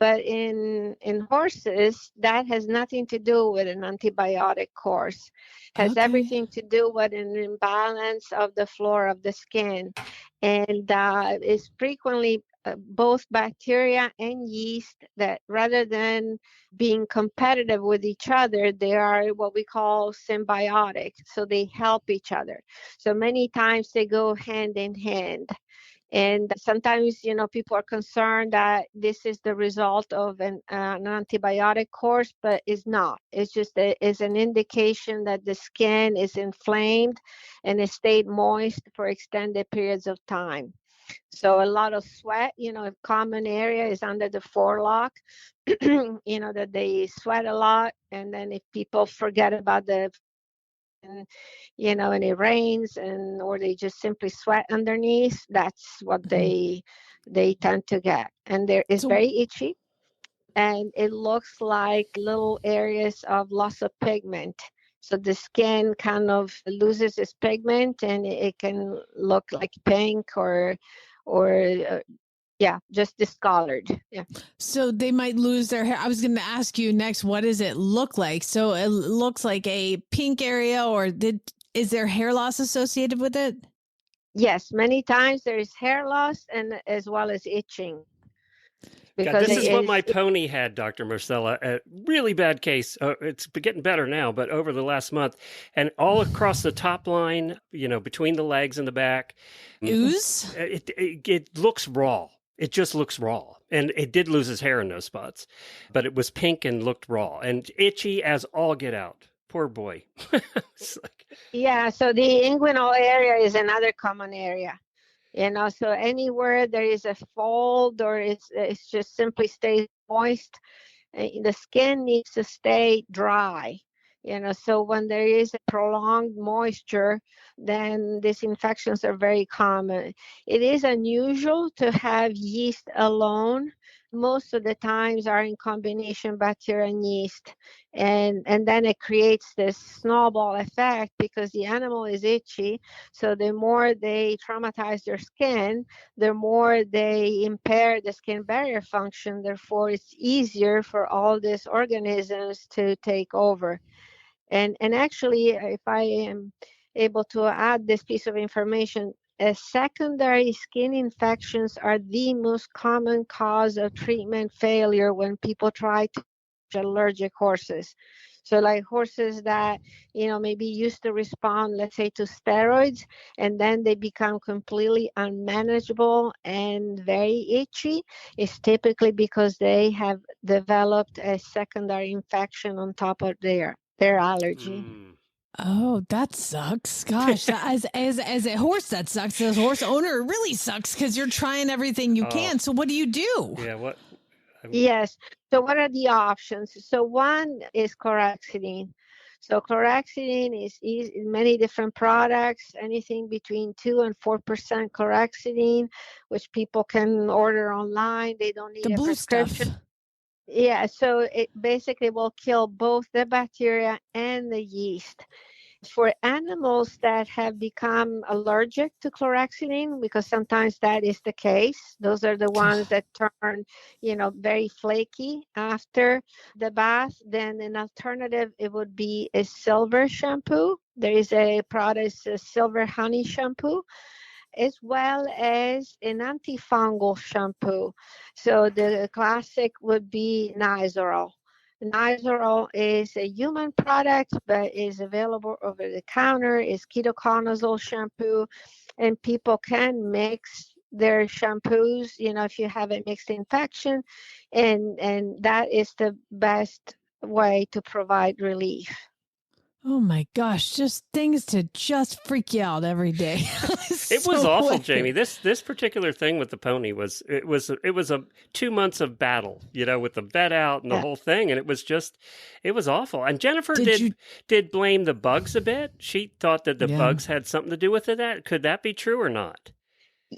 But in horses, that has nothing to do with an antibiotic course. Has everything to do with an imbalance of the flora of the skin. And is frequently both bacteria and yeast that rather than being competitive with each other, they are what we call symbiotic. So they help each other. So many times they go hand in hand. And sometimes, people are concerned that this is the result of an antibiotic course, but it's not. It's just it's an indication that the skin is inflamed and it stayed moist for extended periods of time. So a lot of sweat, a common area is under the forelock, that they sweat a lot. And then if people forget about and it rains or they just simply sweat underneath, that's what they tend to get. And it's very itchy and it looks like little areas of loss of pigment. So the skin kind of loses its pigment and it can look like pink or just discolored. Yeah. So they might lose their hair. I was going to ask you next, what does it look like? So it looks like a pink area, or is there hair loss associated with it? Yes, many times there is hair loss and as well as itching. God, this is what my pony had, Dr. Marsella. A really bad case. It's getting better now, but over the last month, and all across the top line, between the legs and the back, ooze. It looks raw. It just looks raw. And it did lose his hair in those spots, but it was pink and looked raw and itchy as all get out. Poor boy. Yeah, so the inguinal area is another common area. So anywhere there is a fold or it's just simply stays moist, the skin needs to stay dry. So when there is a prolonged moisture, then these infections are very common. It is unusual to have yeast alone. Most of the times are in combination bacteria and yeast. And then it creates this snowball effect because the animal is itchy. So the more they traumatize their skin, the more they impair the skin barrier function. Therefore, it's easier for all these organisms to take over. And actually, if I am able to add this piece of information, secondary skin infections are the most common cause of treatment failure when people try to treat allergic horses. So like horses that, maybe used to respond, let's say, to steroids, and then they become completely unmanageable and very itchy, is typically because they have developed a secondary infection on top of their allergy. Oh, that sucks. Gosh, as a horse, that sucks. As a horse owner, it really sucks because you're trying everything you can. So what do you do? Yeah, what? Yes. So what are the options? So one is chlorhexidine. So chlorhexidine is in many different products, anything between 2 and 4% chlorhexidine, which people can order online. They don't need The a blue prescription. stuff. Yeah, so it basically will kill both the bacteria and the yeast. For animals that have become allergic to chlorhexidine, because sometimes that is the case, those are the ones that turn, very flaky after the bath, then an alternative, it would be a silver shampoo. There is a product, a silver honey shampoo, as well as an antifungal shampoo. So the classic would be Nizoral. Nizoral is a human product, but is available over the counter. It's ketoconazole shampoo, and people can mix their shampoos, if you have a mixed infection, and that is the best way to provide relief. Oh my gosh, just things to just freak you out every day. It was awful, Jamie. This particular thing with the pony was a 2 months of battle, with the vet out and the whole thing, and it was awful. And Jennifer did blame the bugs a bit. She thought that the bugs had something to do with it. Could that be true or not?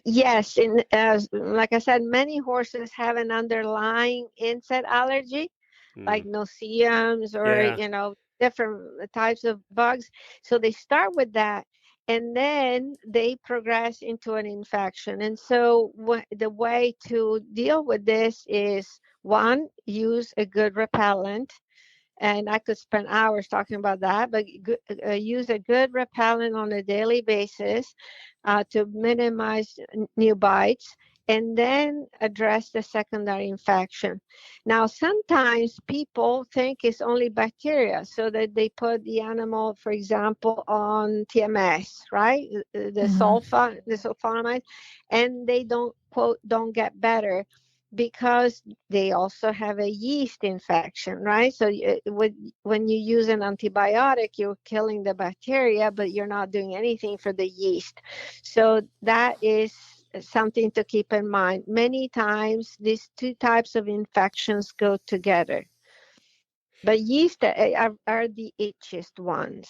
Yes, and like I said, many horses have an underlying insect allergy, like no-see-ums or different types of bugs. So they start with that, and then they progress into an infection. And so the way to deal with this is, one, use a good repellent. And I could spend hours talking about that, but use a good repellent on a daily basis to minimize new bites, and then address the secondary infection. Now, sometimes people think it's only bacteria, so that they put the animal, for example, on TMS, right? The sulfonamide, and they don't get better, because they also have a yeast infection, right? So when you use an antibiotic, you're killing the bacteria, but you're not doing anything for the yeast. So that is something to keep in mind. Many times, these two types of infections go together. But yeast are the itchiest ones,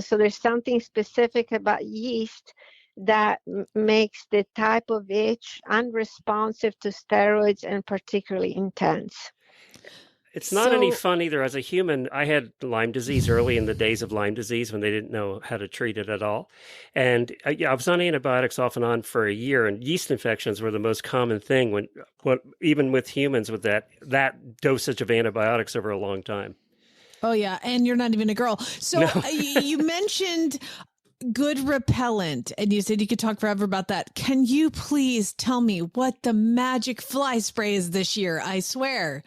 so there's something specific about yeast that makes the type of itch unresponsive to steroids and particularly intense. It's not any fun either. As a human, I had Lyme disease early in the days of Lyme disease when they didn't know how to treat it at all. And I was on antibiotics off and on for a year, and yeast infections were the most common thing even with humans with that dosage of antibiotics over a long time. Oh, yeah. And you're not even a girl. So you mentioned good repellent, and you said you could talk forever about that. Can you please tell me what the magic fly spray is this year? I swear.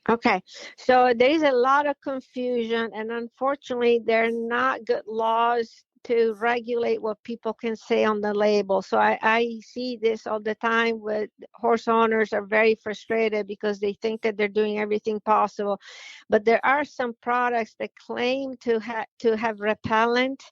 Okay, so there is a lot of confusion, and unfortunately, there are not good laws to regulate what people can say on the label. So I see this all the time with horse owners are very frustrated because they think that they're doing everything possible. But there are some products that claim to have repellent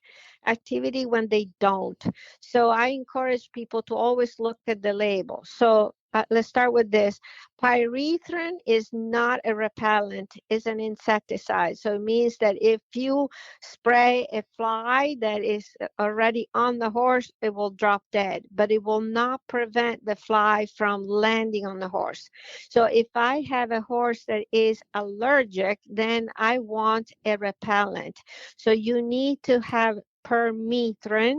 activity when they don't. So I encourage people to always look at the label. So let's start with this. Pyrethrin is not a repellent, it's an insecticide. So it means that if you spray a fly that is already on the horse, it will drop dead, but it will not prevent the fly from landing on the horse. So if I have a horse that is allergic, then I want a repellent. So you need to have permethrin,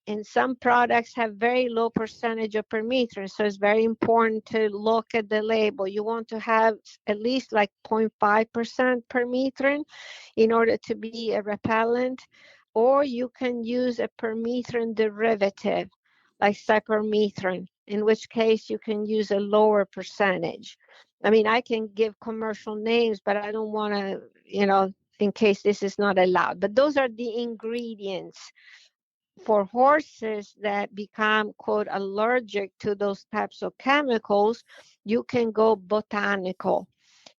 and some products have very low percentage of permethrin. So it's very important to look at the label. You want to have at least like 0.5% permethrin in order to be a repellent, or you can use a permethrin derivative like cypermethrin, in which case you can use a lower percentage. I mean, I can give commercial names, but I don't want to, in case this is not allowed. But those are the ingredients. For horses that become, quote, allergic to those types of chemicals, you can go botanical.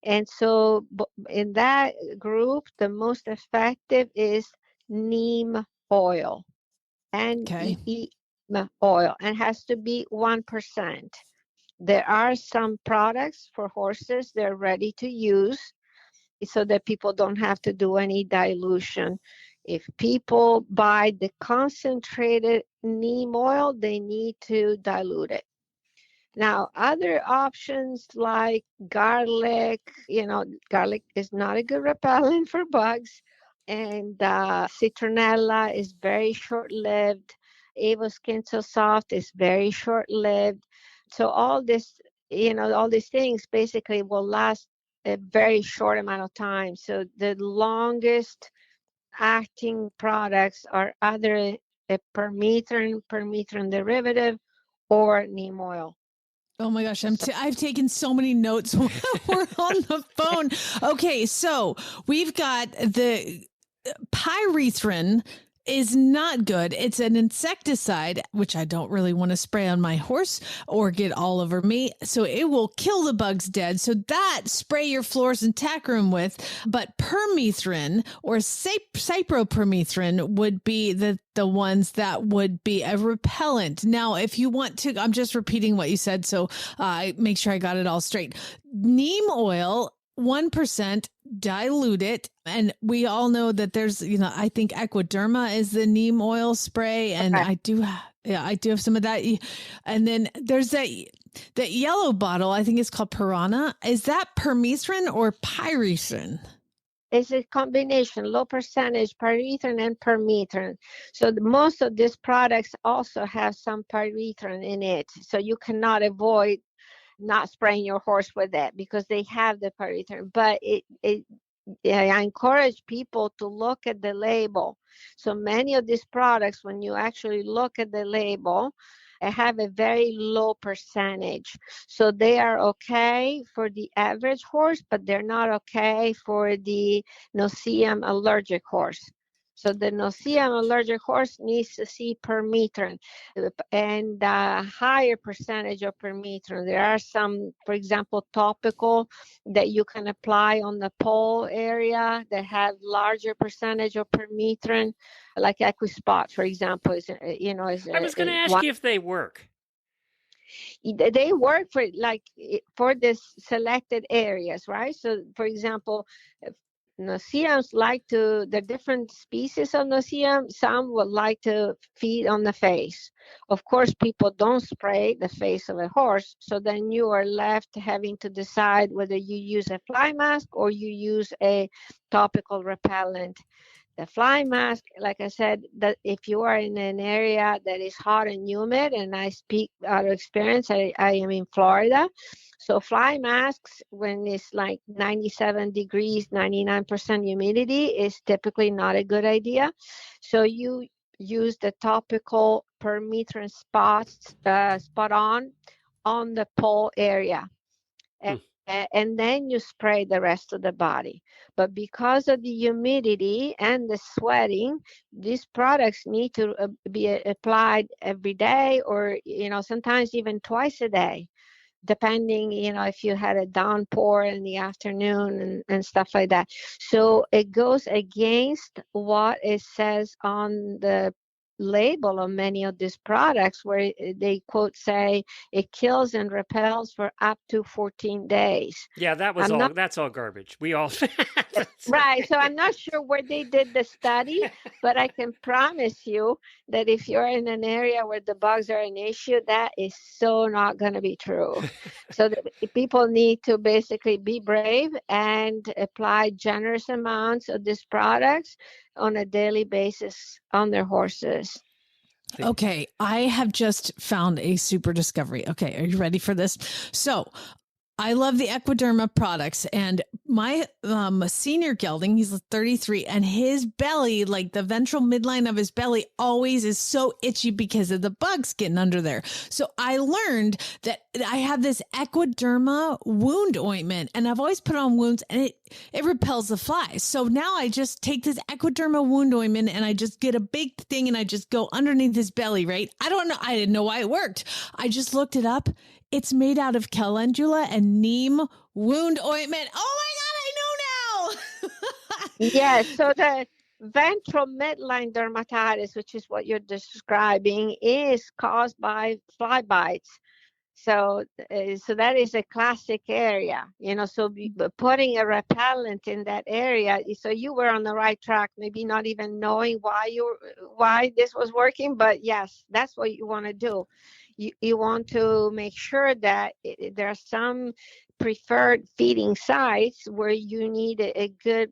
And so in that group, the most effective is neem oil. NEEM oil, and has to be 1%. There are some products for horses they're ready to use so that people don't have to do any dilution. If people buy the concentrated neem oil, they need to dilute it. Now, other options like garlic, garlic is not a good repellent for bugs. And citronella is very short-lived. Avoskin So Soft is very short-lived. So all this, all these things basically will last a very short amount of time. So the longest acting products are either a permethrin derivative, or neem oil. Oh my gosh, I've taken so many notes while we're on the phone. Okay, so we've got the pyrethrin is not good. It's an insecticide, which I don't really want to spray on my horse or get all over me. So it will kill the bugs dead. So that spray your floors and tack room with. But permethrin or cypropermethrin would be the ones that would be a repellent. Now, if you want to, I'm just repeating what you said. So make sure I got it all straight. Neem oil, 1%, dilute it. And we all know that there's, I think Equiderma is the neem oil spray. And I do have some of that. And then there's that yellow bottle, I think it's called Piranha. Is that permethrin or pyrethrin? It's a combination, low percentage pyrethrin and permethrin. So most of these products also have some pyrethrin in it. So you cannot avoid not spraying your horse with it because they have the pyrethrin. But I encourage people to look at the label. So many of these products, when you actually look at the label, have a very low percentage. So they are okay for the average horse, but they're not okay for the no-see-um allergic horse. So the no-see-um allergic horse needs to see permethrin and a higher percentage of permethrin. There are some, for example, topical that you can apply on the poll area that have larger percentage of permethrin, like Equispot, for example. I was going to ask you if they work. They work for this selected areas, right? So, for example, no-see-ums the different species of no-see-um, some would like to feed on the face. Of course, people don't spray the face of a horse, so then you are left having to decide whether you use a fly mask or you use a topical repellent. The fly mask, like I said, that if you are in an area that is hot and humid, and I speak out of experience, I am in Florida. So fly masks, when it's like 97 degrees, 99% humidity, is typically not a good idea. So you use the topical permethrin spot on the poll area. And then you spray the rest of the body. But because of the humidity and the sweating, these products need to be applied every day, or sometimes even twice a day, depending if you had a downpour in the afternoon and stuff like that. So it goes against what it says on the label of many of these products, where they quote say it kills and repels for up to 14 days. Yeah, that's all garbage. We all right. So I'm not sure where they did the study, but I can promise you that if you're in an area where the bugs are an issue, that is so not going to be true. So people need to basically be brave and apply generous amounts of these products on a daily basis on their horses. Okay, I have just found a super discovery. Okay, are you ready for this? So I love the Equiderma products, and my senior gelding, he's 33, and his belly, like the ventral midline of his belly, always is so itchy because of the bugs getting under there. So I learned that I have this Equiderma wound ointment, and I've always put on wounds, and it repels the flies. So now I just take this Equiderma wound ointment, and I just get a big thing, and I just go underneath his belly, right? I don't know. I didn't know why it worked. I just looked it up. It's made out of calendula and neem wound ointment. Oh my God, I know now. Yeah, so ventral midline dermatitis, which is what you're describing, is caused by fly bites. So that is a classic area, so putting a repellent in that area. So you were on the right track, maybe not even knowing why this was working, but yes, that's what you want to do. You want to make sure that there are some preferred feeding sites where you need a good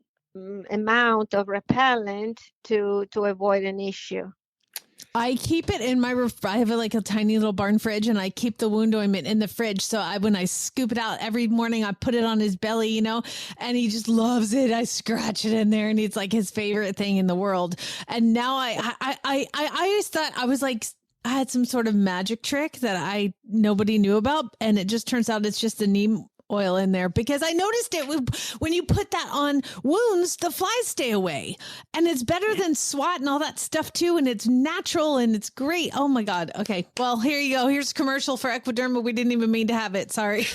amount of repellent to avoid an issue. I keep it in my I have a tiny little barn fridge, and I keep the wound ointment in the fridge. So when I scoop it out every morning, I put it on his belly, and he just loves it. I scratch it in there, and it's like his favorite thing in the world. And now I always thought I had some sort of magic trick that nobody knew about, and it just turns out it's just the neem oil in there, because I noticed it when you put that on wounds, the flies stay away, and it's better than SWAT and all that stuff too. And it's natural and it's great. Oh my God. Okay. Well, here you go. Here's a commercial for Equiderma. We didn't even mean to have it. Sorry.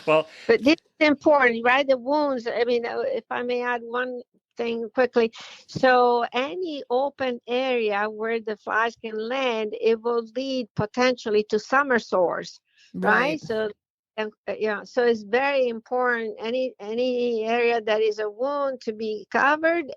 Well, but this is important, right? The wounds. I mean, if I may add one thing quickly. So any open area where the flies can land, it will lead potentially to summer sores, right? So so it's very important any area that is a wound to be covered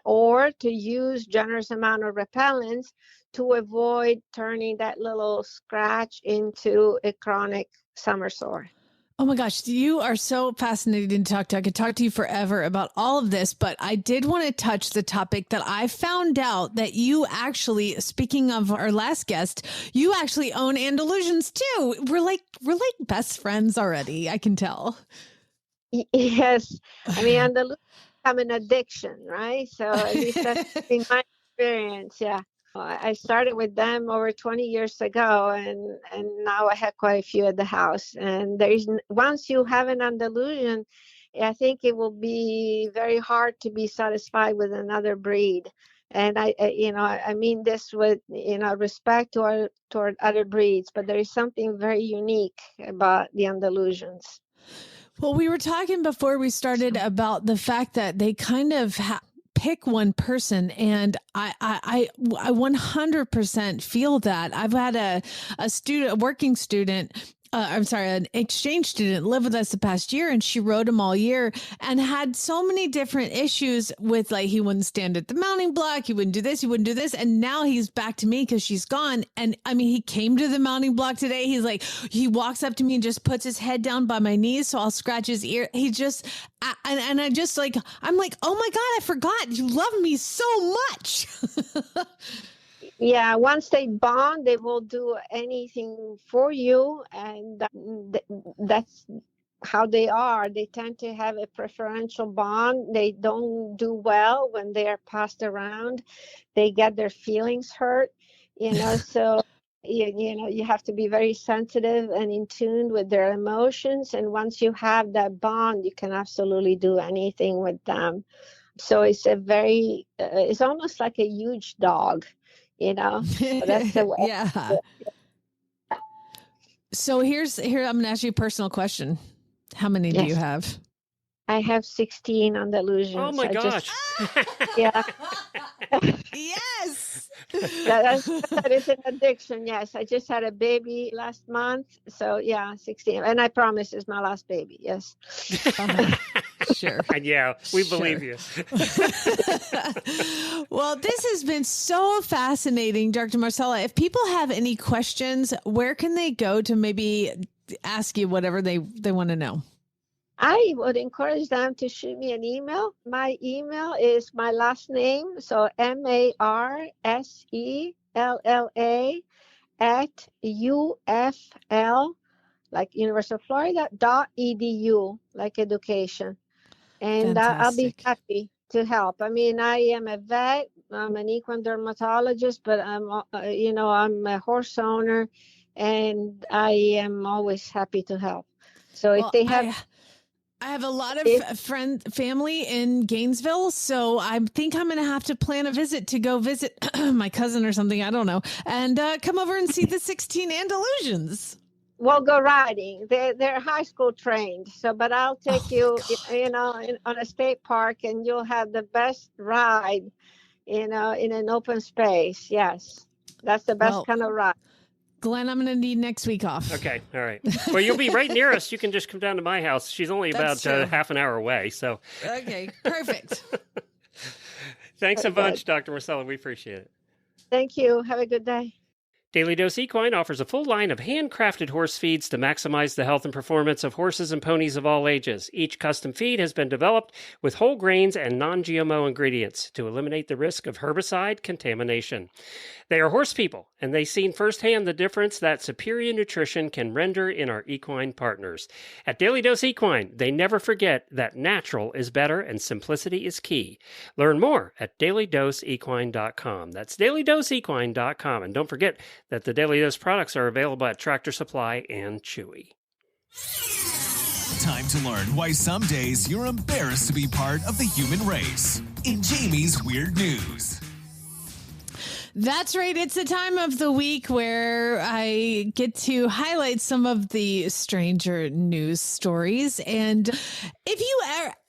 or to use generous amount of repellents to avoid turning that little scratch into a chronic summer sore. Oh my gosh, you are so fascinating to talk to. I could talk to you forever about all of this, but I did want to touch the topic that I found out that you actually, speaking of our last guest, you actually own Andalusians too. We're like best friends already, I can tell. Yes. I mean, Andalusians have an addiction, right? So at least that's been my experience, yeah. I started with them over 20 years ago, and now I have quite a few at the house. And once you have an Andalusian, I think it will be very hard to be satisfied with another breed. And I mean this with respect toward other breeds, but there is something very unique about the Andalusians. Well, we were talking before we started about the fact that they kind of pick one person, and I 100% feel that. I've had a working student, an exchange student live with us the past year, and she rode him all year and had so many different issues with, like, he wouldn't stand at the mounting block, he wouldn't do this, he wouldn't do this, and now he's back to me because she's gone. And I mean, he came to the mounting block today. He's like, he walks up to me and just puts his head down by my knees so I'll scratch his ear. He just, and I just like, I'm like, oh my God, I forgot you love me so much. Yeah, once they bond, they will do anything for you, and that's how they are. They tend to have a preferential bond. They don't do well when they are passed around. They get their feelings hurt, so you have to be very sensitive and in tune with their emotions. And once you have that bond, you can absolutely do anything with them. So it's it's almost like a huge dog. So that's the way. Yeah. So here I'm going to ask you a personal question. How many do you have? I have 16 Andalusians. Oh my gosh. Yeah. Yes. That is an addiction. Yes. I just had a baby last month. So yeah, 16. And I promise it's my last baby. Yes. Sure. And yeah, we believe you. Well, this has been so fascinating, Dr. Marsella. If people have any questions, where can they go to maybe ask you whatever they want to know? I would encourage them to shoot me an email. My email is my last name, so Marsella @UFL, like University of Florida, .edu, like education. And I'll be happy to help. I mean, I am a vet. I'm an equine dermatologist, but I'm a horse owner, and I am always happy to help. So if they have... I have a lot of family in Gainesville, so I think I'm going to have to plan a visit to go visit my cousin or something. I don't know. And come over and see the 16 Andalusians. We'll go riding. They're high school trained. So, but I'll take you, on a state park, and you'll have the best ride, in an open space. Yes, that's the best kind of ride. Glenn, I'm going to need next week off. Okay. All right. Well, you'll be right near us. You can just come down to my house. She's only about half an hour away. So. Okay. Perfect. Thanks a bunch, Dr. Marsella. We appreciate it. Thank you. Have a good day. Daily Dose Equine offers a full line of handcrafted horse feeds to maximize the health and performance of horses and ponies of all ages. Each custom feed has been developed with whole grains and non-GMO ingredients to eliminate the risk of herbicide contamination. They are horse people, and they've seen firsthand the difference that superior nutrition can render in our equine partners. At Daily Dose Equine, they never forget that natural is better and simplicity is key. Learn more at dailydoseequine.com. That's dailydoseequine.com. And don't forget that the Daily Dose products are available at Tractor Supply and Chewy. Time to learn why some days you're embarrassed to be part of the human race. In Jamie's Weird News. That's right. It's the time of the week where I get to highlight some of the stranger news stories. And if you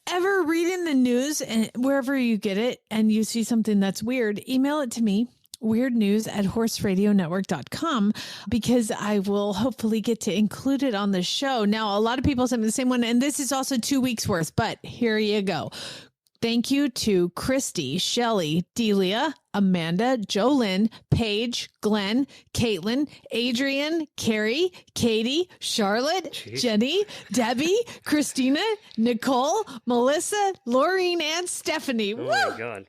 ever read in the news and wherever you get it and you see something that's weird, email it to me. weirdnews@horseradionetwork.com, because I will hopefully get to include it on the show. Now, a lot of people sent me the same one, and this is also 2 weeks worth, but here you go. Thank you to Christy, Shelley, Delia, Amanda, Jolynn, Paige, Glenn, Caitlin, Adrian, Carrie, Katie, Charlotte, Jenny, Debbie, Christina, Nicole, Melissa, Laureen, and Stephanie. Oh, my God.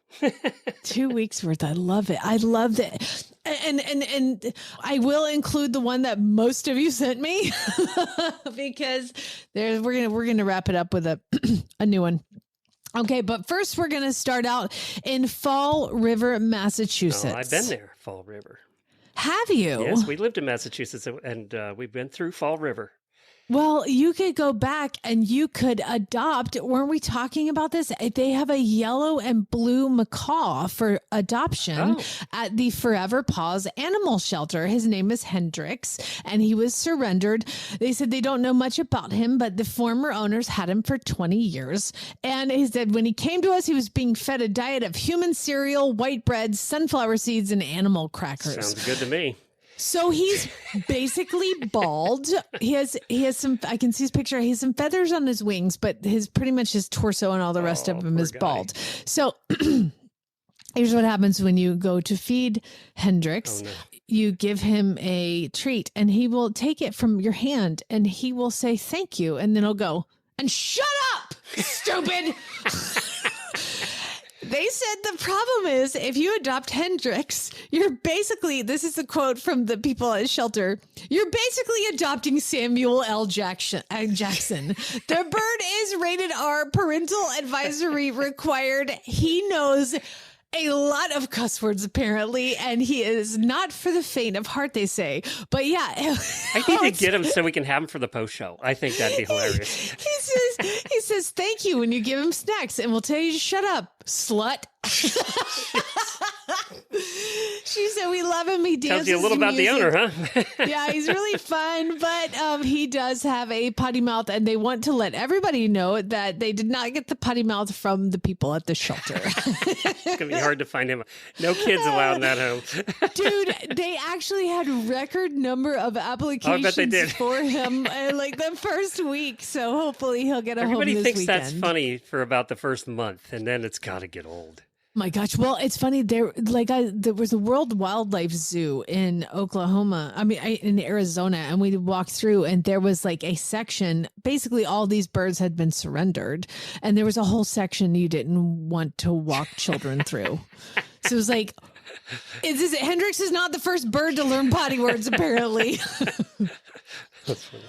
2 weeks worth. I love it. I loved it. And I will include the one that most of you sent me because we're gonna wrap it up with a new one. Okay, but first we're going to start out in Fall River, Massachusetts. Oh, I've been there, Fall River. Have you? Yes, we lived in Massachusetts, and we've been through Fall River. Well, you could go back and you could adopt. Weren't we talking about this? They have a yellow and blue macaw for adoption at the Forever Paws Animal Shelter. His name is Hendrix, and he was surrendered. They said they don't know much about him, but the former owners had him for 20 years. And he said when he came to us, he was being fed a diet of human cereal, white bread, sunflower seeds, and animal crackers. Sounds good to me. So he's basically bald. He has some, I can see his picture. He has some feathers on his wings, but pretty much his torso and all the rest of him is bald. So here's what happens when you go to feed Hendrix. You give him a treat and he will take it from your hand and he will say, thank you. And then he'll go, and shut up, stupid. They said the problem is if you adopt Hendrix, you're basically, this is a quote from the people at shelter, you're basically adopting Samuel L. Jackson. The bird is rated R, parental advisory required. He knows a lot of cuss words apparently, and he is not for the faint of heart, they say. But yeah, I need to get him so we can have him for the post show. I think that'd be hilarious. He says thank you when you give him snacks, and we'll tell you to shut up, slut. She said we love him. He dances. Tells you a little about the owner, huh? Yeah, he's really fun, but he does have a potty mouth, and they want to let everybody know that they did not get the potty mouth from the people at the shelter. It's going to be hard to find him. No kids allowed in that home. Dude, they actually had record number of applications for him like the first week, so hopefully he'll get a home this weekend. Everybody thinks that's funny for about the first month, and then it's got to get old. My gosh. Well, it's funny. There was a World Wildlife Zoo in Oklahoma. In Arizona, and we walked through and there was like a section, basically all these birds had been surrendered. And there was a whole section you didn't want to walk children through. So it was like, Hendrix is not the first bird to learn potty words, apparently. That's funny.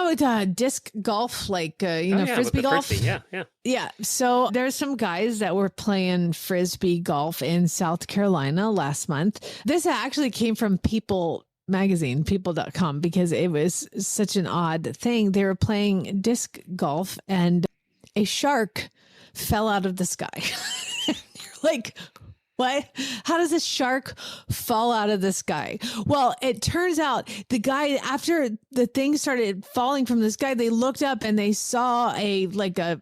With disc golf, like, Frisbee golf. Frisbee, yeah. Yeah. So there's some guys that were playing Frisbee golf in South Carolina last month. This actually came from People magazine, people.com, because it was such an odd thing. They were playing disc golf and a shark fell out of the sky. You're like, What? How does a shark fall out of the sky? Well, it turns out the guy, after the thing started falling from the sky, they looked up and they saw a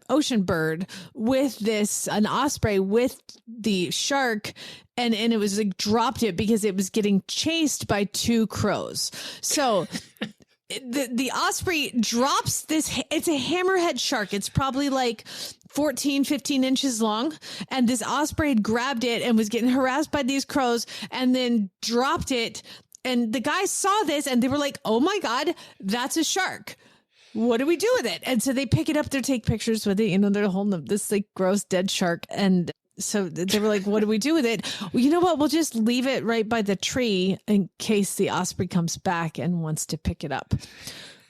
ocean bird with an osprey with the shark. And it was like dropped it because it was getting chased by two crows. So the osprey drops this. It's a hammerhead shark. It's probably like 14, 15 inches long. And this osprey had grabbed it and was getting harassed by these crows and then dropped it. And the guys saw this and they were like, oh my God, that's a shark. What do we do with it? And so they pick it up, they take pictures with it. They're holding up this like gross dead shark. And so they were like, what do we do with it? Well, you know what? We'll just leave it right by the tree in case the osprey comes back and wants to pick it up.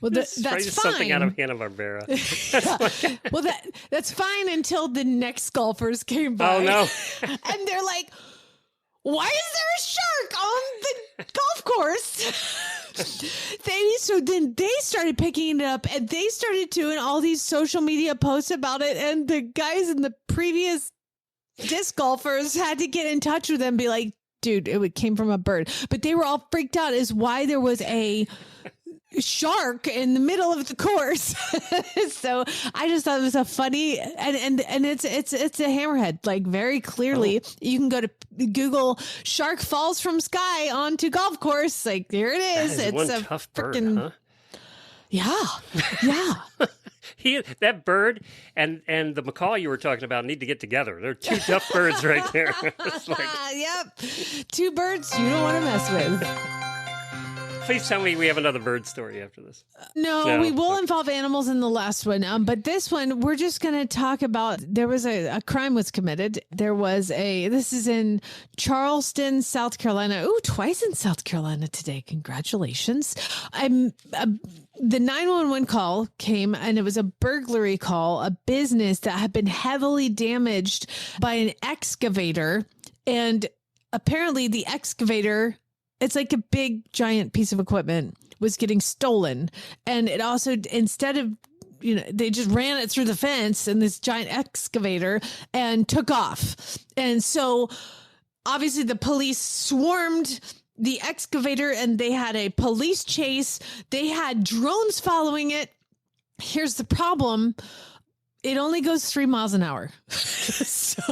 Well, that's fine. Something out of Hanna-Barbera. Well, that's fine until the next golfers came by. Oh, no. And they're like, why is there a shark on the golf course? So then they started picking it up and they started doing all these social media posts about it. And the guys in the previous disc golfers had to get in touch with them and be like, dude, it came from a bird. But they were all freaked out as why there was a shark in the middle of the course. So I just thought it was a funny and it's a hammerhead, like very clearly. You can go to Google shark falls from sky onto golf course, like there it is. That is it's one a tough frickin' bird, huh? Yeah. That bird and the macaw you were talking about need to get together. They're two tough birds right there. It's like, Yep. Two birds you don't want to mess with. please tell me we have another bird story after this. No, we will involve animals in the last one. But this one, we're just going to talk about, there was a crime was committed. This is in Charleston, South Carolina. Ooh, twice in South Carolina today. Congratulations. The 911 call came and it was a burglary call, a business that had been heavily damaged by an excavator. And apparently the excavator, it's like a big giant piece of equipment, was getting stolen. And it also, instead of, they just ran it through the fence and this giant excavator and took off. And so obviously the police swarmed the excavator and they had a police chase. They had drones following it. Here's the problem. It only goes 3 miles an hour. So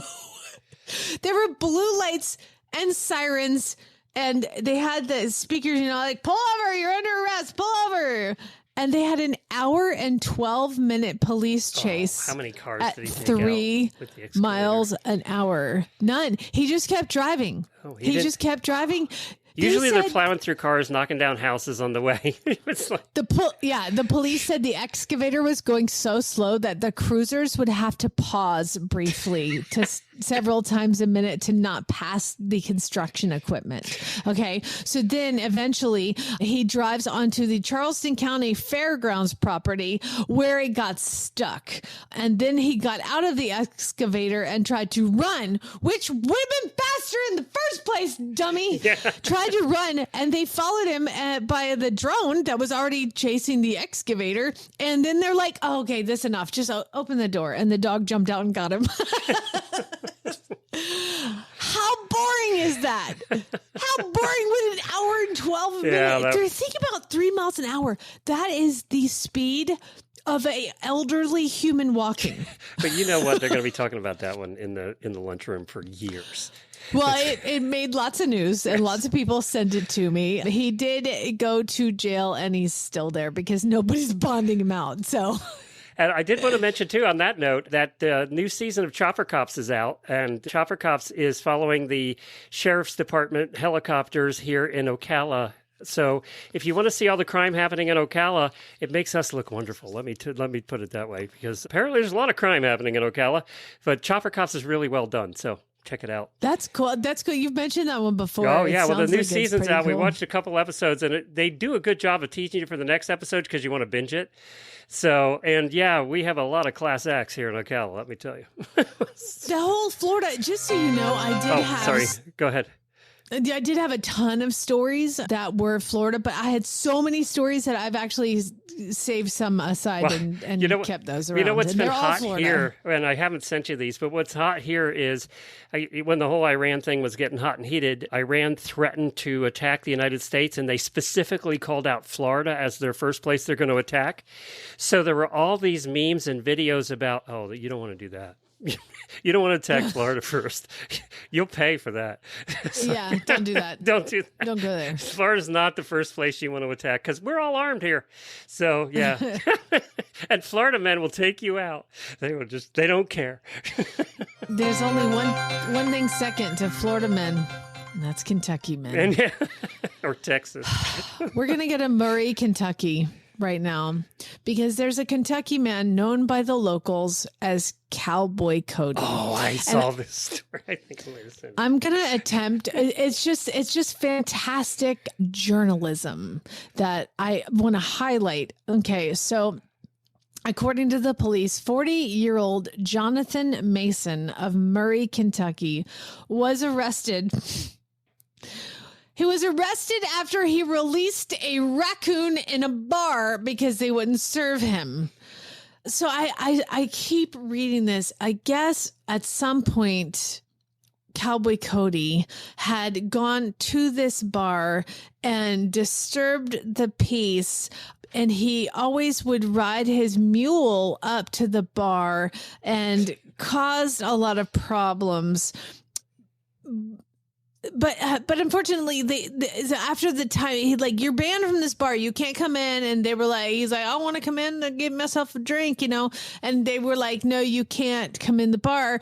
there were blue lights and sirens. And they had the speakers, like, pull over, you're under arrest, pull over. And they had an hour and 12-minute police chase. How many cars at did he take 3 out with the excavator? miles an hour? None. He just kept driving. He just kept driving. Usually they're plowing through cars, knocking down houses on the way. It's like... The police said the excavator was going so slow that the cruisers would have to pause briefly to several times a minute to not pass the construction equipment. Okay. So then eventually he drives onto the Charleston County Fairgrounds property where it got stuck. And then he got out of the excavator and tried to run, which would have been faster in the first place, dummy. Yeah. Tried to run and they followed him by the drone that was already chasing the excavator. And then they're like, oh, okay, this enough. Just open the door. And the dog jumped out and got him. How boring is that? How boring with an hour and 12 minutes? Think about 3 miles an hour. That is the speed of a elderly human walking. But you know what? They're going to be talking about that one in the lunchroom for years. Well, it made lots of news and lots of people sent it to me. He did go to jail and he's still there because nobody's bonding him out. So... And I did want to mention, too, on that note, that the new season of Chopper Cops is out, and Chopper Cops is following the Sheriff's Department helicopters here in Ocala. So if you want to see all the crime happening in Ocala, it makes us look wonderful. Let me put it that way, because apparently there's a lot of crime happening in Ocala, but Chopper Cops is really well done, so... check it out. That's cool. You've mentioned that one before. Oh, yeah. Well, the new season's out. Cool. We watched a couple episodes, and they do a good job of teaching you for the next episode because you want to binge it. So, and yeah, we have a lot of class acts here in Ocala, let me tell you. The whole Florida, just so you know, I did have... sorry. Go ahead. I did have a ton of stories that were Florida, but I had so many stories that I've actually saved some aside and kept those around. You know what's and been they're all hot Florida. here, and I haven't sent you these, but what's hot here is when the whole Iran thing was getting hot and heated, Iran threatened to attack the United States, and they specifically called out Florida as their first place they're going to attack. So there were all these memes and videos about, oh, you don't want to do that. You don't want to attack Florida first. You'll pay for that. So, yeah, don't do that. Don't do that. Don't go there. Florida's not the first place you want to attack because we're all armed here. So, yeah. And Florida men will take you out. They don't care. There's only one thing second to Florida men, and that's Kentucky men. And, or Texas. We're going to go to Murray, Kentucky right now because there's a Kentucky man known by the locals as Cowboy Cody. Oh, I saw this story. I think I might have seen it. I'm going to attempt. It's just fantastic journalism that I want to highlight. Okay, so according to the police, 40-year-old Jonathan Mason of Murray, Kentucky was arrested. He was arrested after he released a raccoon in a bar because they wouldn't serve him. So I keep reading this. I guess at some point, Cowboy Cody had gone to this bar and disturbed the peace. And he always would ride his mule up to the bar and caused a lot of problems. But unfortunately, after the time, you're banned from this bar. You can't come in. And they were like, he's like, I want to come in and get myself a drink, And they were like, no, you can't come in the bar.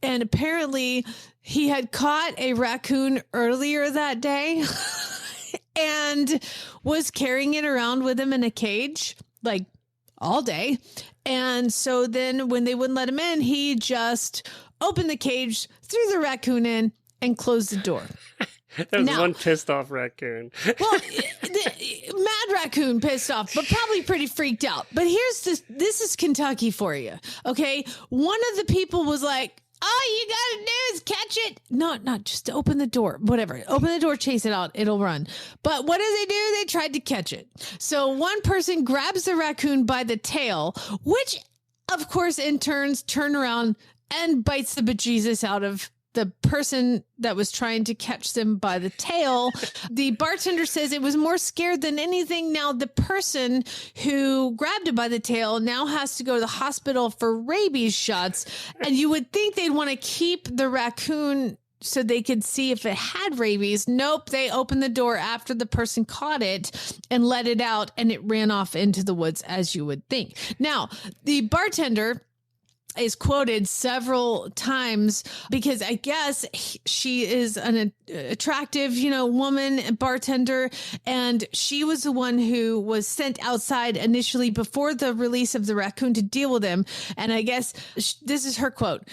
And apparently he had caught a raccoon earlier that day and was carrying it around with him in a cage, all day. And so then when they wouldn't let him in, he just opened the cage, threw the raccoon in, and closed the door. That was one pissed off raccoon. Well, mad raccoon pissed off, but probably pretty freaked out. But this is Kentucky for you. Okay. One of the people was like, all you got to do is catch it. No, not just open the door, whatever. Open the door, chase it out. It'll run. But what do? They tried to catch it. So one person grabs the raccoon by the tail, which of course in turns turn around and bites the bejesus out of the person that was trying to catch them by the tail. The bartender says it was more scared than anything. Now, the person who grabbed it by the tail now has to go to the hospital for rabies shots. And you would think they'd want to keep the raccoon so they could see if it had rabies. Nope. They opened the door after the person caught it and let it out, and it ran off into the woods, as you would think. Now, the bartender is quoted several times because I guess she is an attractive, woman bartender. And she was the one who was sent outside initially before the release of the raccoon to deal with him. And I guess this is her quote.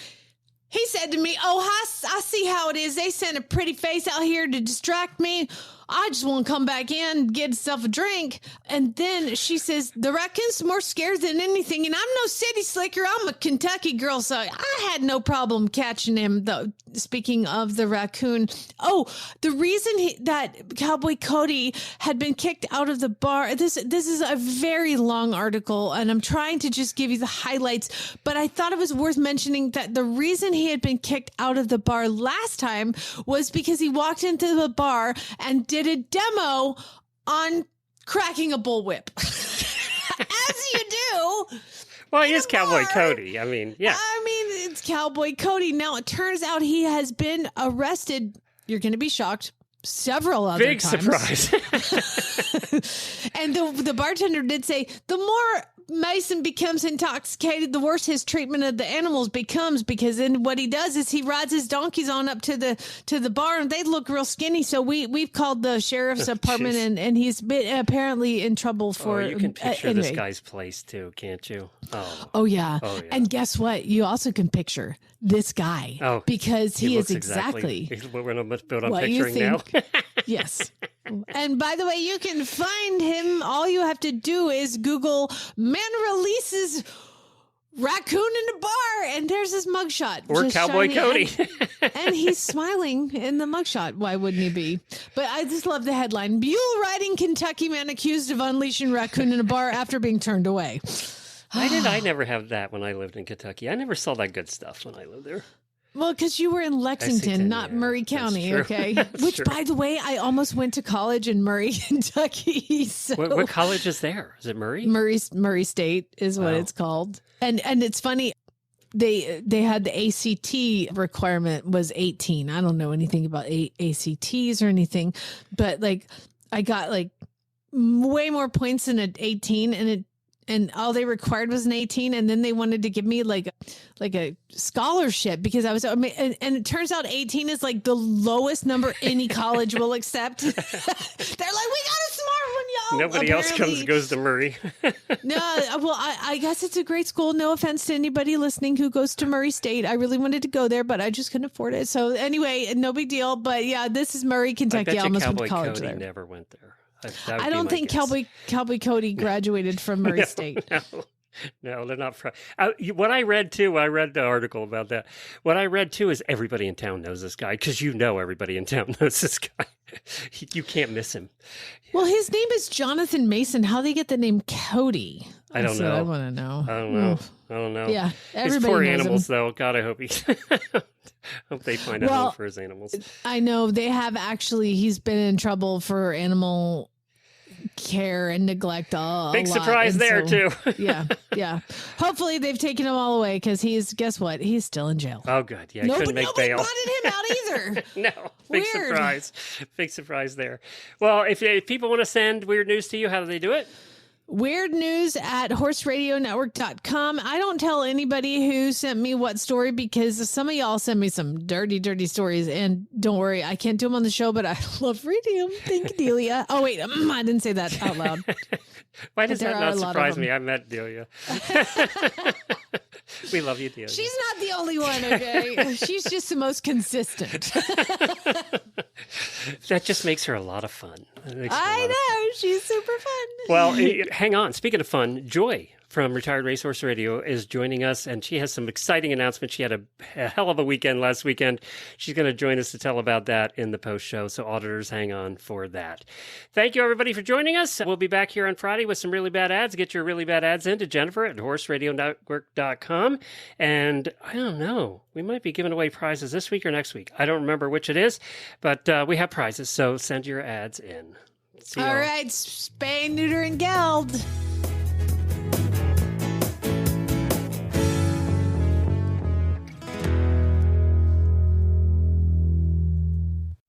He said to me, oh, I see how it is. They sent a pretty face out here to distract me. I just want to come back in, get myself a drink. And then she says, the raccoon's more scared than anything. And I'm no city slicker. I'm a Kentucky girl. So I had no problem catching him, though. Speaking of the raccoon. Oh, the reason that Cowboy Cody had been kicked out of the bar. This is a very long article, and I'm trying to just give you the highlights. But I thought it was worth mentioning that the reason he had been kicked out of the bar last time was because he walked into the bar and did a demo on cracking a bullwhip. As you do. Well, he is Cowboy Cody. I mean, yeah. It's Cowboy Cody. Now, it turns out he has been arrested. You're going to be shocked. Several other Big times. surprise. And the bartender did say, the more Mason becomes intoxicated, the worse his treatment of the animals becomes, because then what he does is he rides his donkeys on up to the bar, and they look real skinny. So we've called the sheriff's department, and he's been apparently in trouble for. You can picture anyway. this guy's place too, can't you? Oh yeah. And guess what? You also can picture this guy because he is exactly what I'm what you picturing think. now. Yes. And by the way, you can find him. All you have to do is Google man releases raccoon in a bar, and there's his mugshot. Or just Cowboy shiny, Cody. and he's smiling in the mugshot. Why wouldn't he be? But I just love the headline: Mule riding Kentucky man accused of unleashing raccoon in a bar after being turned away. Why did I never have that when I lived in Kentucky? I never saw that good stuff when I lived there. Well, because you were in Lexington, not yeah, Murray County, true. okay? That's Which, true. by the way, I almost went to college in Murray, Kentucky. So What college is there? Is it Murray? Murray State is what Oh. it's called. And it's funny, they had the ACT requirement was 18. I don't know anything about ACTs or anything, but like I got like way more points than at 18, and all they required was an 18, and then they wanted to give me like a scholarship because I was, and it turns out 18 is like the lowest number any college will accept. They're like, we got a smart one, y'all. Nobody else Apparently- goes to Murray. No, well, I guess it's a great school. No offense to anybody listening who goes to Murray State. I really wanted to go there, but I just couldn't afford it. So anyway, no big deal. But yeah, this is Murray, I Kentucky. bet I you almost went Cowboy to college Cody there. never went there. I don't think Cowboy Cody graduated from Murray State. No, they're not. What I read too, I read the article about that. What I read too is everybody in town knows this guy because everybody in town knows this guy. You can't miss him. Well, his name is Jonathan Mason. How they get the name Cody? I don't That's what know. I want to know. I don't know. Oof. I don't know. Yeah, His everybody poor knows animals, him. though. God, I hope hope they find a home for his animals. I know they have actually. He's been in trouble for animal care and neglect. Big surprise and there so- too. yeah. Hopefully they've taken him all away because guess what? He's still in jail. Oh, good. Yeah, Nobody couldn't make bail. wanted him out either. No, big Weird. surprise. Big surprise there. Well, if people want to send weird news to you, how do they do it? Weird news at horseradionetwork.com. I don't tell anybody who sent me what story because some of y'all send me some dirty, dirty stories. And don't worry, I can't do them on the show, but I love reading them. Thank you, Delia. Oh, wait, I didn't say that out loud. Why does there that are not a lot of surprise them. me? I met Delia. We love you, Delia. She's not the only one, okay? She's just the most consistent. That just makes her a lot of fun. It makes her a I lot of know. She's super fun. Well, hang on. Speaking of fun, Joy from Retired Racehorse Radio is joining us, and she has some exciting announcements. She had a hell of a weekend last weekend. She's going to join us to tell about that in the post show, so auditors, hang on for that. Thank you, everybody, for joining us. We'll be back here on Friday with some really bad ads. Get your really bad ads in to Jennifer at horseradionetwork.com. And I don't know, we might be giving away prizes this week or next week. I don't remember which it is, but we have prizes, so send your ads in. See All y'all. right, spay, neuter, and geld.